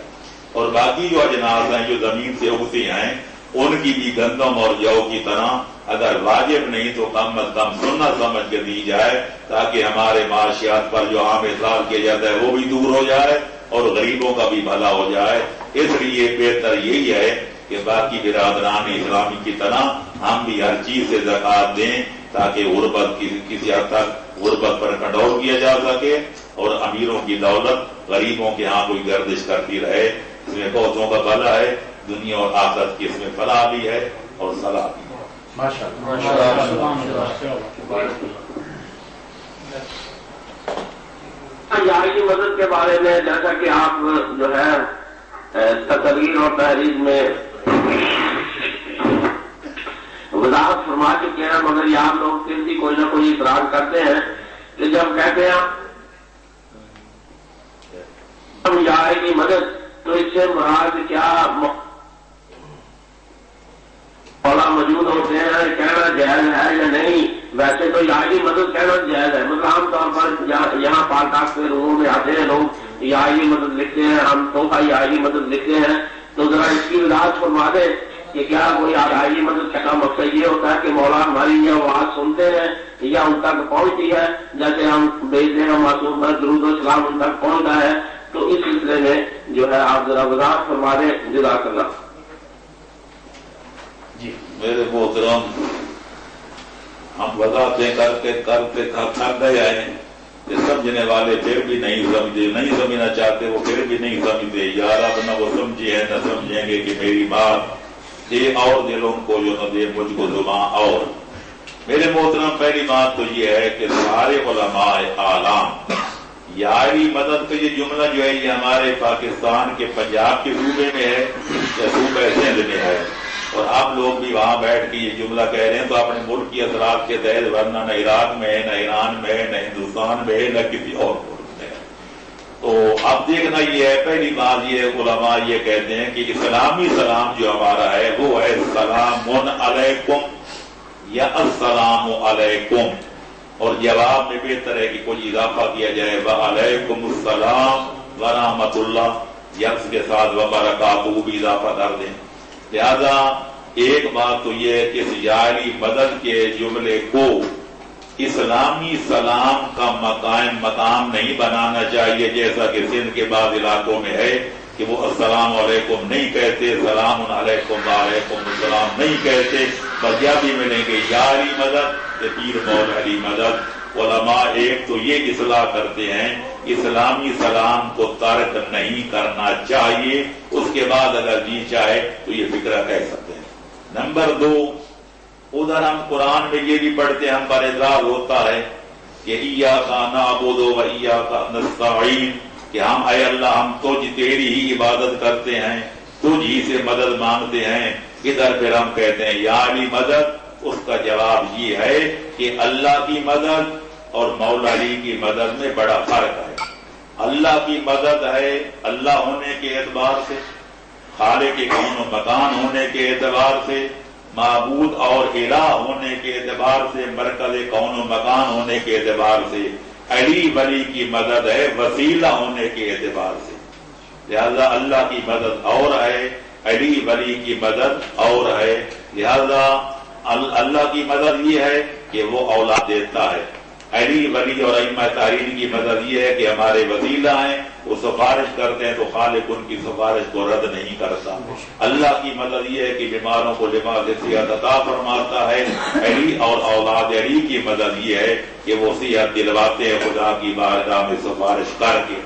اور باقی جو اجناس ہیں جو زمین سے اگتے ہیں ان کی بھی گندم اور جو کی طرح اگر واجب نہیں تو کم از کم سنت سمجھ کے دی جائے تاکہ ہمارے معاشیات پر جو عام اصرار کیا جاتا ہے وہ بھی دور ہو جائے اور غریبوں کا بھی بھلا ہو جائے. اس لیے بہتر یہی ہے کہ باقی برادران اسلامی کی طرح ہم بھی ہر چیز سے زکوٰۃ دیں تاکہ غربت کسی حد تک غربت پر کنٹرول کیا جا سکے اور امیروں کی دولت غریبوں کے ہاں کوئی گردش کرتی رہے. اس میں بہتوں کا بھلا ہے, دنیا اور آخرت کی اس میں فلاح بھی ہے اور صلاح بھی ہے. جاری مدد کے بارے میں جیسا کہ آپ جو ہے تقریر اور تحریر میں وضاحت فرما چکے ہیں, مگر یہاں لوگ پھر بھی کوئی نہ کوئی اعتراض کرتے ہیں کہ جب کہتے ہیں ہم جاری کی مدد تو اس سے مراد کیا مولا موجود ہوتے ہیں, کہنا جائز ہے یا نہیں؟ ویسے تو یاہی مدد کہنا جائز ہے, مطلب عام طور پر یہاں پالٹاک کے روحوں میں آتے ہیں لوگ یاہی مدد لکھتے ہیں, ہم تحفہ یاہی مدد لکھتے ہیں. تو ذرا اس کی وضاحت فرما دیں کہ کیا کوئی یاہی مدد کا مقصد یہ ہوتا ہے کہ مولا ہماری یہ آواز سنتے ہیں یا ان تک پہنچتی ہے, جیسے ہم بھیجتے ہیں معصوم پر درود و سلام ان تک پہنچتا ہے. تو اس سلسلے میں جو ہے آپ ذرا وضاحت فرما دیں. جزاک اللہ. جی میرے محترم, ہم وضاحتیں کرتے تھک گئے ہیں, سمجھنے والے پھر بھی نہیں سمجھے, نہیں سمجھنا چاہتے وہ پھر بھی نہیں سمجھتے. یار اب نہ وہ سمجھے ہیں نہ سمجھیں گے کہ میری بات دے اور دل ان کو جو نہ دے مجھ کو زبان. اور میرے محترم پہلی بات تو یہ ہے کہ سارے علماء اعلام یاری مدد کا یہ جملہ جو ہے یہ ہمارے پاکستان کے پنجاب کے صوبے میں ہے یا صوبہ سندھ میں ہے, اور آپ لوگ بھی وہاں بیٹھ کے یہ جملہ کہہ رہے ہیں تو اپنے ملک کی اثرات کے تحت, ورنہ نہ عراق میں ہے, نہ ایران میں ہے, نہ ہندوستان میں ہے, نہ کسی اور ملک میں ہے. تو اب دیکھنا یہ ہے, پہلی بات یہ علماء یہ کہتے ہیں کہ اسلامی سلام جو ہمارا ہے وہ ہے سلام علیکم یا السلام علیکم, اور جواب میں بہتر ہے کہ کوئی اضافہ کیا جائے وعلیکم السلام ورحمۃ اللہ, یا اس کے ساتھ وبرکاتہ بھی اضافہ کر دیں. لہذا ایک بات تو یہ ہے کہ جاری مدد کے جملے کو اسلامی سلام کا مقام نہیں بنانا چاہیے, جیسا کہ سندھ کے بعض علاقوں میں ہے کہ وہ السلام علیکم نہیں کہتے, سلام علیکم وعلیکم السلام نہیں کہتے. پنجابی میں لیں گے یاری مدد یا پیر مولا علی مدد, علماء ایک تو یہ اصلاح کرتے ہیں اسلامی سلام کو ترک نہیں کرنا چاہیے، اس کے بعد اگر جی چاہے تو یہ فکرہ کہہ سکتے ہیں۔ نمبر 2، ادھر ہم قرآن میں یہ بھی پڑھتے ہیں، ہم پر اعتراض ہوتا ہے کہ ایاک نعبد و ایاک نستعین، کہ ہم اے اللہ ہم تیری ہی عبادت کرتے ہیں، تجھ ہی سے مدد مانگتے ہیں۔ ادھر پھر ہم کہتے ہیں یا علی مدد۔ اس کا جواب یہ ہے کہ اللہ کی مدد اور مولا علی کی مدد میں بڑا فرق ہے۔ اللہ کی مدد ہے اللہ ہونے کے اعتبار سے، خالق کون و مکان ہونے کے اعتبار سے، معبود اور الہ ہونے کے اعتبار سے، مرکز کون و مکان ہونے کے اعتبار سے۔ علی ولی کی مدد ہے وسیلہ ہونے کے اعتبار سے، لہذا اللہ کی مدد اور ہے، علی ولی کی مدد اور ہے۔ لہذا اللہ کی مدد یہ ہے کہ وہ اولاد دیتا ہے، علی ولی اور ائمہ تحریر کی مدد یہ ہے کہ ہمارے وسیلہ ہیں، وہ سفارش کرتے ہیں تو خالق ان کی سفارش کو رد نہیں کرتا۔ اللہ کی مدد یہ ہے کہ بیماروں کو لباس صحت عطا فرماتا ہے، علی اور اولاد علی کی مدد یہ ہے کہ وہ صحت دلواتے ہیں خدا کی بارگاہ میں سفارش کر کے۔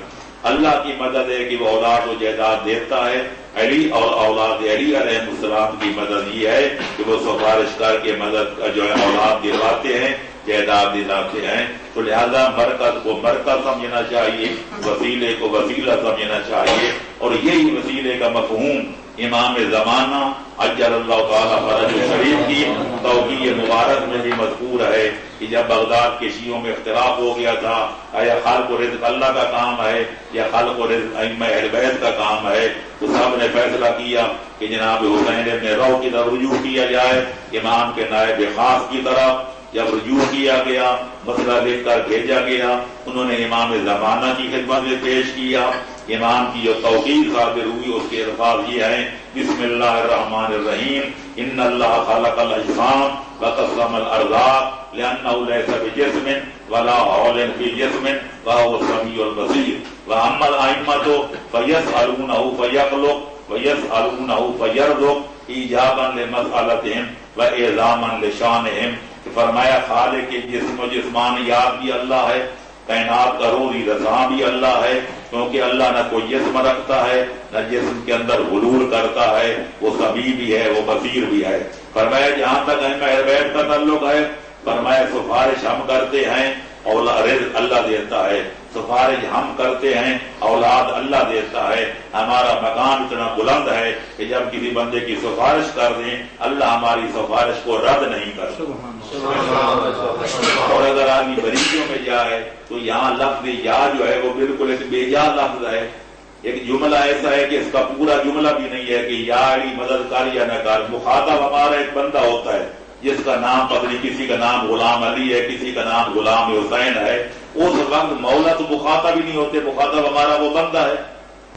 اللہ کی مدد ہے کہ وہ اولاد و جائیداد دیتا ہے، علی اور اولاد علی علیہ السلام کی مدد یہ ہے کہ وہ سفارش کر کے مدد جو ہے اولاد دلواتے ہیں، جائیداد دلاتے ہیں۔ تو لہذا مرکز کو مرکز سمجھنا چاہیے، وسیلے کو وسیلہ سمجھنا چاہیے، اور یہی وسیلے کا مفہوم امام زمانہ اجل اللہ تعالیٰ فرج شریف کی توقیع مبارک میں بھی مذکور ہے کہ جب بغداد کے شیعوں میں اختلاف ہو گیا تھا یا خلق و رزق اللہ کا کام ہے یا خلق و رزق ائمہ اہل بیت کا کام ہے، تو سب نے فیصلہ کیا کہ جناب حسین ابن رو کی طرف رجوع کیا جائے، امام کے نائب خاص کی طرف۔ جب رجوع کیا گیا، مسئلہ لکھ کر بھیجا گیا، انہوں نے امام زمانہ کی خدمت میں پیش کیا۔ امام کی جو توقیر صادر ہوئی اس کے الفاظ یہ ہیں، بسم اللہ الرحمن الرحیم، ان اللہ خلق الاجسام وقسم الارزاق لانه ليس بجسم ولا حول في جسم وهو السميع البصير واما الائمه فيسالونه فيخلق ويسالونه فيرزق ایجابا لمسالتهم واعظاما لشانهم۔ فرمایا خالق کے جسم و جسمانیات بھی اللہ ہے، کائنات کا روزی رضا بھی اللہ ہے، کیونکہ اللہ نہ کوئی جسم رکھتا ہے نہ جسم کے اندر حلول کرتا ہے، وہ سمیع بھی ہے، وہ بصیر بھی ہے۔ فرمایا جہاں تک ائمہ اہل بیت کا تعلق ہے، فرمایا سفارش ہم کرتے ہیں، رزق اللہ دیتا ہے، سفارش ہم کرتے ہیں، اولاد اللہ دیتا ہے۔ ہمارا مقام اتنا بلند ہے کہ جب کسی بندے کی سفارش کر دیں اللہ ہماری سفارش کو رد نہیں کرتا۔ اور اگر آدمی بریکیوں میں جائے تو یہاں لفظ یا جو ہے وہ بالکل ایک بے جا لفظ ہے، ایک جملہ ایسا ہے کہ اس کا پورا جملہ بھی نہیں ہے کہ یا علی مدد کر یا نہ کر۔ مخاطب ہمارا ایک بندہ ہوتا ہے جس کا نام پتلی، کسی کا نام غلام علی ہے، کسی کا نام غلام حسین ہے، اس وقت مولا تو مخاطب ہی نہیں ہوتے، مخاطب ہمارا وہ بندہ ہے،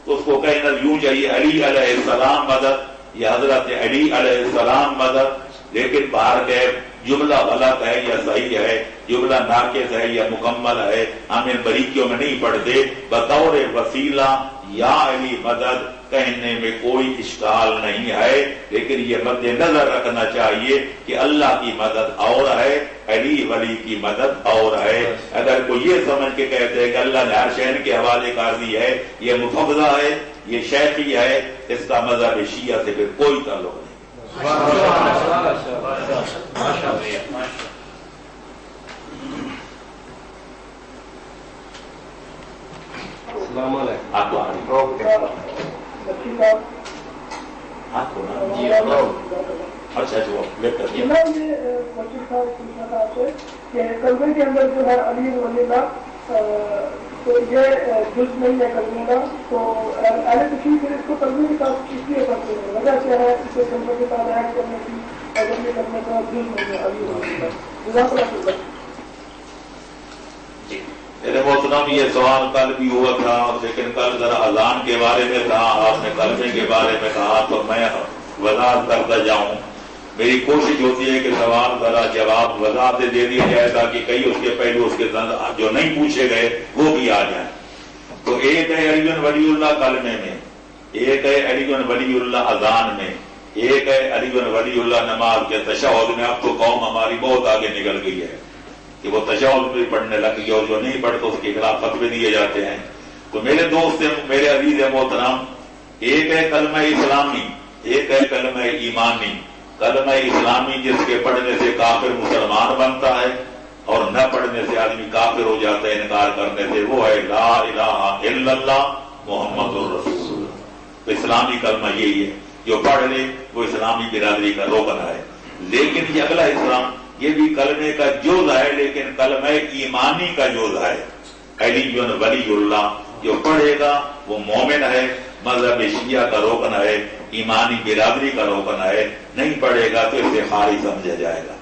تو اس کو کہنا یوں چاہیے علی علیہ السلام مدد یا حضرت علی علیہ السلام مدد۔ لیکن باہر کے جملہ غلط ہے یا صحیح ہے، جملہ ناقص ہے یا مکمل ہے، ہم ان باریکیوں میں نہیں پڑھتے۔ بطور وسیلہ یا علی مدد کہنے میں کوئی اشکال نہیں ہے، لیکن یہ مد نظر رکھنا چاہیے کہ اللہ کی مدد اور ہے، علی ولی کی مدد اور ہے۔ اگر کوئی یہ سمجھ کے کہتے ہیں کہ اللہ نے ہر شہر کے حوالے کر دی ہے، یہ مفوضہ ہے، یہ شیخی ہے، اس کا مذہب شیعہ سے پھر کوئی تعلق نہیں۔ السلام علیکم۔ آپ کو اچھا جو کلمے کے اندر جو ہے علی ولی اللہ تو یہ جز نہیں ہے کلمے کا، تو اہل تشریح پھر اس کو کلمے کے ساتھ اس لیے کرتے ہیں، وجہ کیا ہے اسے کلمے کے ساتھ ایڈ کرنے کی، اگر یہ کلمے کا جز نہیں ہے علی ولی اللہ۔ جزاک اللہ۔ میرے محترم یہ سوال کل بھی ہوا تھا، لیکن کل ذرا اذان کے بارے میں کہا، آپ نے کلمے کے بارے میں کہا، تو میں وضاحت کرتا جاؤں۔ میری کوشش ہوتی ہے کہ سوال ذرا جواب وضاحت دے دیا جائے تاکہ کئی اس کے پہلو اس کے جو نہیں پوچھے گئے وہ بھی آ جائیں۔ تو ایک ہے علی ولی اللہ کلمے میں، ایک ہے علی ولی اللہ اذان میں، ایک ہے علی ولی اللہ نماز کے تشہد میں۔ اب تو قوم ہماری بہت آگے نکل گئی ہے، کہ وہ تشہد بھی پڑھنے لگ گیا، اور جو نہیں پڑھتا اس کے خلاف فتوے دیے جاتے ہیں. تو میرے دوست میرے عزیز محترم، ایک ہے کلمہ اسلامی، ایک ہے کلمہ ایمانی. کلمہ اسلامی جس کے پڑھنے سے کافر مسلمان بنتا ہے اور نہ پڑھنے سے آدمی کافر ہو جاتا ہے انکار کرنے سے، وہ ہے لا الہ الا اللہ محمد الرسول اللہ. تو اسلامی کلمہ یہی ہے، جو پڑھ لے وہ اسلامی برادری کا رکن ہے. لیکن یہ اگلا اسلام یہ بھی کلمے کا جز ہے، لیکن کلمہ ایمانی کا جز ہے. علی ولی اللہ، جو پڑھے گا وہ مومن ہے، مذہب شیعہ کا رکن ہے، ایمانی برادری کا رکن ہے. نہیں پڑھے گا تو اسے خارج سمجھا جائے گا.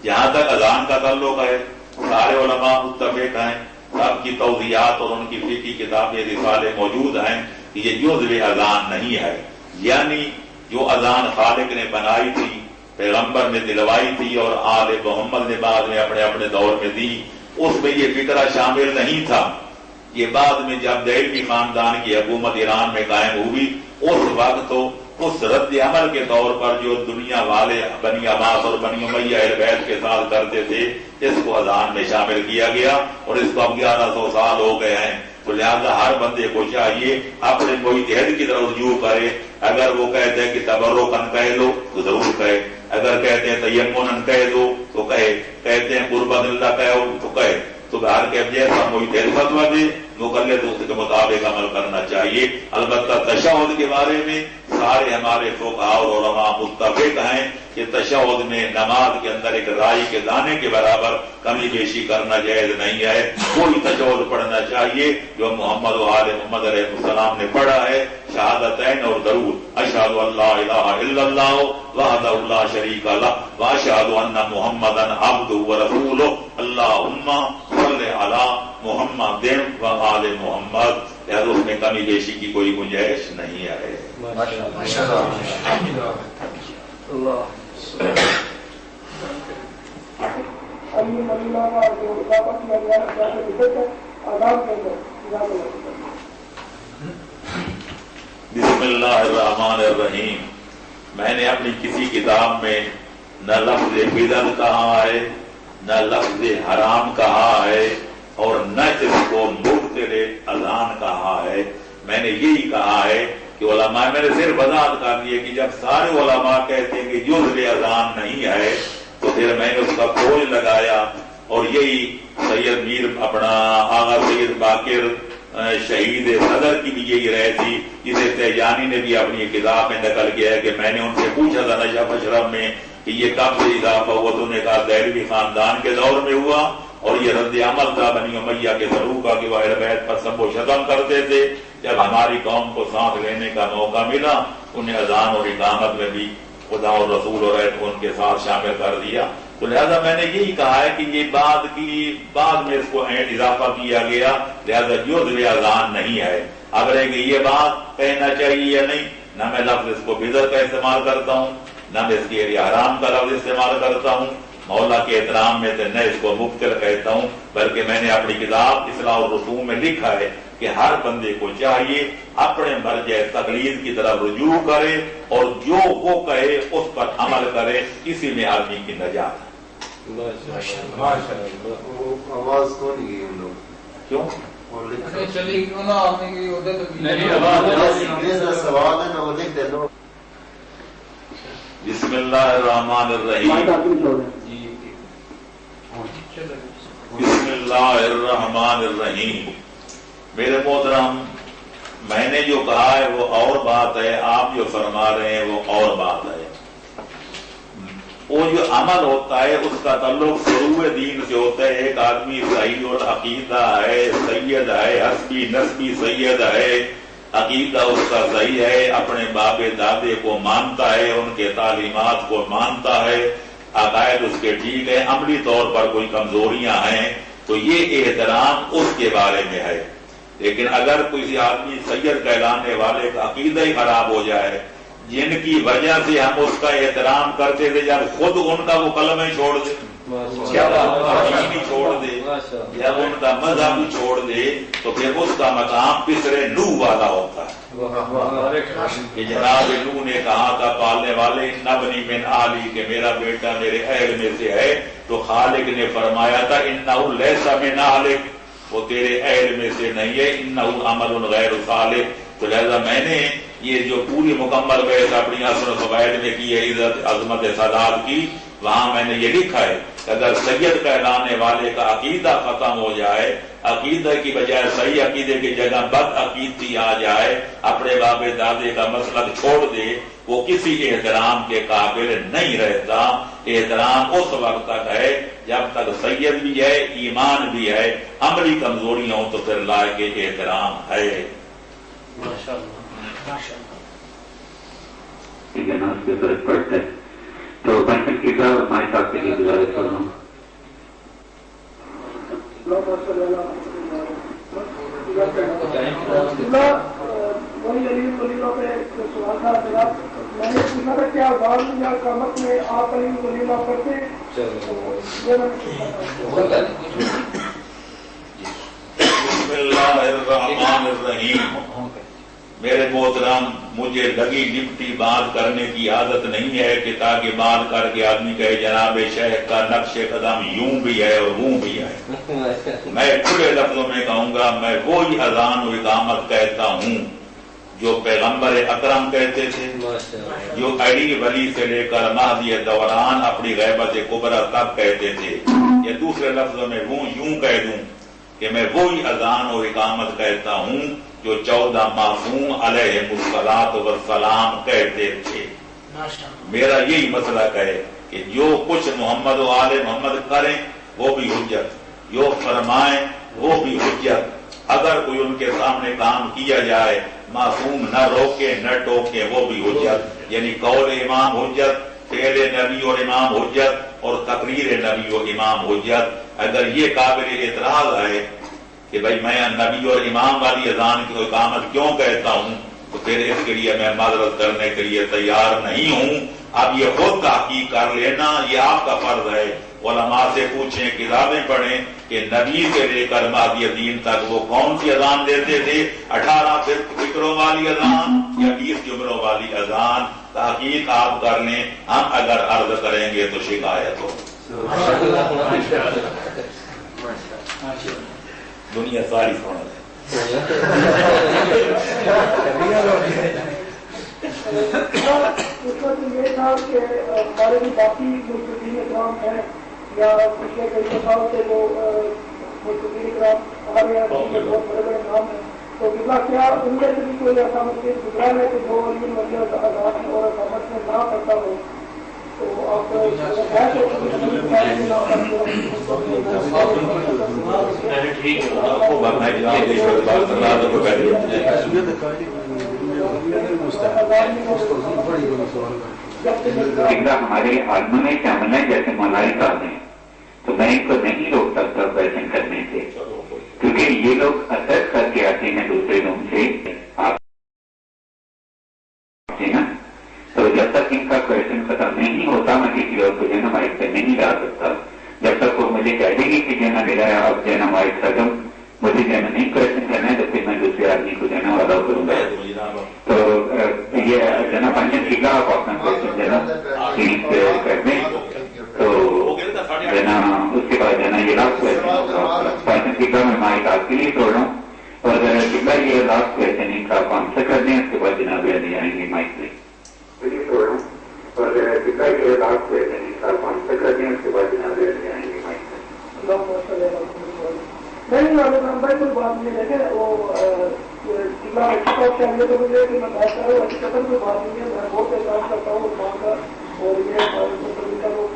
جہاں تک اذان کا تعلق ہے، سارے علماء متفق ہیں، سب کی توضیحات اور ان کی فقہی کتابیں رسالے موجود ہیں کہ یہ جزء اذان نہیں ہے. یعنی جو اذان خالق نے بنائی تھی، پیغمبر نے دلوائی تھی اور آل محمد نے بعد میں اپنے اپنے دور میں دی، اس میں یہ فکرہ شامل نہیں تھا. یہ بعد میں جب دہلوی خاندان کی حکومت ایران میں قائم ہوئی، اس وقت تو اس رد عمل کے طور پر جو دنیا والے بنی عباس اور بنی امیہ اہل بیت کے ساتھ کرتے تھے، اس کو اذان میں شامل کیا گیا اور اس کو اب 1100 سال ہو گئے ہیں. تو لہذا ہر بندے کو چاہیے اپنے مجتہد کی طرف رجوع کرے. اگر وہ کہتے ہیں کہ تبرکن کہہ لو تو ضرور کہے، اگر کہتے ہیں تیمنا کہہ دو تو کہے، کہتے ہیں قربت اللہ کہو تو کہے. تو باہر کے جیسا مجتہد فتویٰ دے، مقلد اس کے مطابق عمل کرنا چاہیے. البتہ تشہد کے بارے میں سارے ہمارے فقہاء اور علماء متفق ہیں کہ تشہد میں نماز کے اندر ایک رائی کے دانے کے برابر کمی بیشی کرنا جائز نہیں ہے. کوئی تشہد پڑھنا چاہیے جو محمد و آل محمد علیہ السلام نے پڑھا ہے، شہادتین اور درود، اشہد ان لا الہ الا اللہ وحدہ لا شریک لہ واشہد ان محمدا عبدہ ورسولہ اللہم صلی علی محمد و آل محمد. لہذا اس میں کمی بیشی کی کوئی گنجائش نہیں ہے. بسم اللہ الرحمن الرحیم. میں نے اپنی کسی کتاب میں نہ لفظ بدعت کہا ہے، نہ لفظ حرام کہا ہے، اور نہ اس کو مبتدع اذان کہا ہے. میں نے یہی کہا ہے کہ علماء، میں نے صرف وضاحت کر دی ہے کہ جب سارے علماء کہتے ہیں کہ جزء اذان نہیں ہے تو پھر میں نے اس کا کھوج لگایا، اور یہی سید میر اپنا آغا سید باقر شہید صدر کی بھی یہی رائے تھی، جسے تیجانی نے بھی اپنی کتاب میں نقل کیا ہے کہ میں نے ان سے پوچھا تھا نشف اشرف میں کہ یہ کب سے اضافہ ہوا، تو انہوں نے کہا دہلوی خاندان کے دور میں ہوا، اور یہ رد عمل تھا بنی امیہ کے ضرور کا کہ وہ اہل بیت پر سب و شتم کرتے تھے. جب ہماری قوم کو ساتھ لینے کا موقع ملا، انہیں اذان اور اقامت میں بھی خدا اور رسول اور ان کے ساتھ شامل کر دیا. تو لہذا میں نے یہی کہا ہے کہ یہ بعد میں اس کو اضافہ کیا گیا، لہذا جزء اذان نہیں ہے. اب رہے کہ یہ بات کہنا چاہیے یا نہیں، نہ میں لفظ اس کو بدعت کا استعمال کرتا ہوں، نہ میں اس کے لیے حرام کا لفظ استعمال کرتا ہوں، مولا کے احترام میں سے نہ اس کو مبتدع کہتا ہوں، بلکہ میں نے اپنی کتاب اصلاح الرسوم میں لکھا ہے کہ ہر بندے کو چاہیے اپنے مرجع تقلید کی طرف رجوع کرے اور جو وہ کہے اس پر عمل کرے. اسی میں آدمی کی نجات ہے. آواز کون گئی ان لوگ کیوں؟ سوال ہے نا وہ لکھ دے لو. بسم اللہ الرحمن الرحیم. بسم اللہ الرحمن الرحیم. میرے محترم، میں نے جو کہا ہے وہ اور بات ہے، آپ جو فرما رہے ہیں وہ اور بات ہے. وہ جو عمل ہوتا ہے اس کا تعلق فروع دین سے ہوتا ہے. ایک آدمی صحیح العقیدہ ہے، سید ہے، حسبی نسبی سید ہے، عقیدہ اس کا صحیح ہے، اپنے باپ دادے کو مانتا ہے، ان کے تعلیمات کو مانتا ہے، عقائد اس کے ٹھیک ہے، عملی طور پر کوئی کمزوریاں ہیں تو یہ احترام اس کے بارے میں ہے. لیکن اگر کسی آدمی سید کہلانے والے کا عقیدہ ہی خراب ہو جائے، جن کی وجہ سے ہم اس کا احترام کرتے تھے، جب خود ان کا وہ کلمہ چھوڑ دے، جب بھی چھوڑ دے، جب ان کا مذہب چھوڑ دے، تو پھر اس کا مقام پسرے نوح والا ہوتا ہے کہ جناب نوح نے کہا تھا پالنے والے نبنی من اہلی، کہ میرا بیٹا میرے اہل میں سے ہے، تو خالق نے فرمایا تھا انہ لیس من اہلک، وہ تیرے اہل میں سے نہیں ہے، انہ عمل غیر صالح۔ تو لہذا میں نے یہ جو پوری مکمل بحث اپنی اثر و فوائد میں کی ہے عزت عظمت سادات کی، وہاں میں نے یہ لکھا ہے کہ اگر سید کہلانے والے کا عقیدہ ختم ہو جائے، عقیدہ کی بجائے صحیح عقیدے کی جگہ بد عقیدتی آ جائے، اپنے باپ دادے کا مسلک چھوڑ دے، وہ کسی احترام کے قابل نہیں رہتا۔ احترام اس وقت تک ہے جب تک سید بھی ہے، ایمان بھی ہے، عملی کمزوریاں ہوں تو پھر لائق احترام ہے۔ ٹھیک ہے نا، اس پہ فرق پڑتا ہے۔ تو بچپن کی طرح ہمارے صاحب کے لیے گزارش کر رہا ہوں۔ وہی علی ولیلہ پہ سوال تھا جناب، میں نے پوچھا تھا کیا وال یا قامت میں آپ علی ولیلہ کرتے؟ بسم اللہ الرحمن الرحیم۔ میرے محترم، مجھے لگی لپٹی بات کرنے کی عادت نہیں ہے کہ تاکہ بات کر کے آدمی کہے جناب شیخ کا نقش قدم یوں بھی ہے اور وہ بھی ہے۔ میں کھلے لفظوں میں کہوں گا، میں وہی اذان و اقامت کہتا ہوں جو پیغمبر اکرم کہتے تھے، جو علی ولی سے لے کر مہدی دوران اپنی غیبت کبریٰ تک کہتے تھے، یا دوسرے لفظوں میں وہ یوں کہہ دوں کہ میں وہی اذان و اقامت کہتا ہوں جو 14 معصوم علیہ الصلاۃ والسلام کہتے تھے۔ میرا یہی مسلک ہے کہ جو کچھ محمد و آل محمد کریں وہ بھی حجت، جو فرمائیں وہ بھی حجت، اگر کوئی ان کے سامنے کام کیا جائے معصوم نہ روکے نہ ٹوکے وہ بھی حجت، یعنی قول امام حجت، فعل نبی اور امام حجت، اور تقریر نبی و امام حجت۔ اگر یہ قابل اعتراض ہے کہ بھائی میں نبی اور امام والی اذان کی اقامت کیوں کہتا ہوں، تو پھر اس کے لیے میں معذرت کرنے کے لیے تیار نہیں ہوں۔ اب یہ خود تحقیق کر لینا، یہ آپ کا فرض ہے۔ علماء سے پوچھیں، کتابیں پڑھیں کہ نبی سے لے کر مہدی دین تک وہ کون سی اذان دیتے تھے، 18 فکروں والی اذان یا 20 جملوں والی اذان؟ تحقیق آپ کر لیں، ہم اگر عرض کریں گے تو شکایت ہو۔ دنیا ساری سونا ہے۔ یہ تھا کہ ہمارے بھی باقی مستقین اکرام ہیں یا پچھلے کئی سال سے وہ مستقین اکرام ہمارے یہاں بہت بڑے بڑے نام ہیں، تو کیا ان میں سے بھی کوئی ایسا مستقل گزرا ہے کہ جو علی ولی اذان اور اقامت میں نہ کرتا ہو؟ تو آپ ہمارے عالم میں شامل ہیں جیسے مولائی صاحب ہیں، تو میں ان کو نہیں روک سکتا کویشچن کرنے سے، کیونکہ یہ لوگ اثر کر کے آتے ہیں دوسرے لوگوں سے آپ نا، تو جب تک ان کا کویشچن ختم نہیں ہوتا میں کسی اور کو جانا مائک پہ نہیں لا سکتا۔ جب تک وہ مجھے کہہ دیں گے کہ جانا میرا ہے آپ جانا مائک ختم، مجھے جانا نہیں کویشچن کرنا ہے، تو پھر میں دوسرے آدمی کو جانا ادا کروں گا۔ تو یہ جنا پنجن کی آپ اپنا کویشچن جنا پلیز کر دیں، تو جنا اس کے بعد جنا یہ لاسٹ کویشچن پنجن کی میں مائک آپ کے لیے چھوڑ رہا ہوں، اور یہ لاسٹ کویشچن ان کا آپ آنسر کر دیں، اس کے بعد جناب لے آئیں گے مائک پہ۔ اور یہ لاسٹ کویشچن ان کا آپ آنسر کر دیں، اس کے بعد جناب لے آئیں گے مائک پہ۔ نہیں بھائی کوئی بات نہیں ہے، وہ چاہیے تو مجھے کہ میں بات کر رہا ہوں، حقیقت کوئی بات نہیں ہے، میں بہت احساس کرتا ہوں اس بات کا، اور یہ ہو جائے گا بہت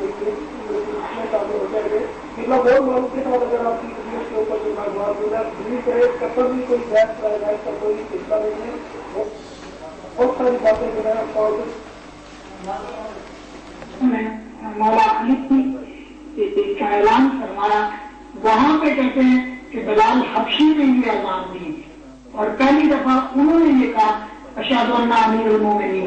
معلوم کے ساتھ اگر آپ کی خدمت کے اوپر کوئی معلومات ہو جائے دلی کرے کپڑ بھی کوئی بحث کا کوئی فیصلہ نہیں ہے، بہت ساری باتیں جو ہے مولا علی کا اعلان فرمایا، وہاں پہ کہتے ہیں کہ بلال حبشی نے یہ اذان دی اور پہلی دفعہ انہوں نے یہ کہا اشہد ان امیر المومنین،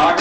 8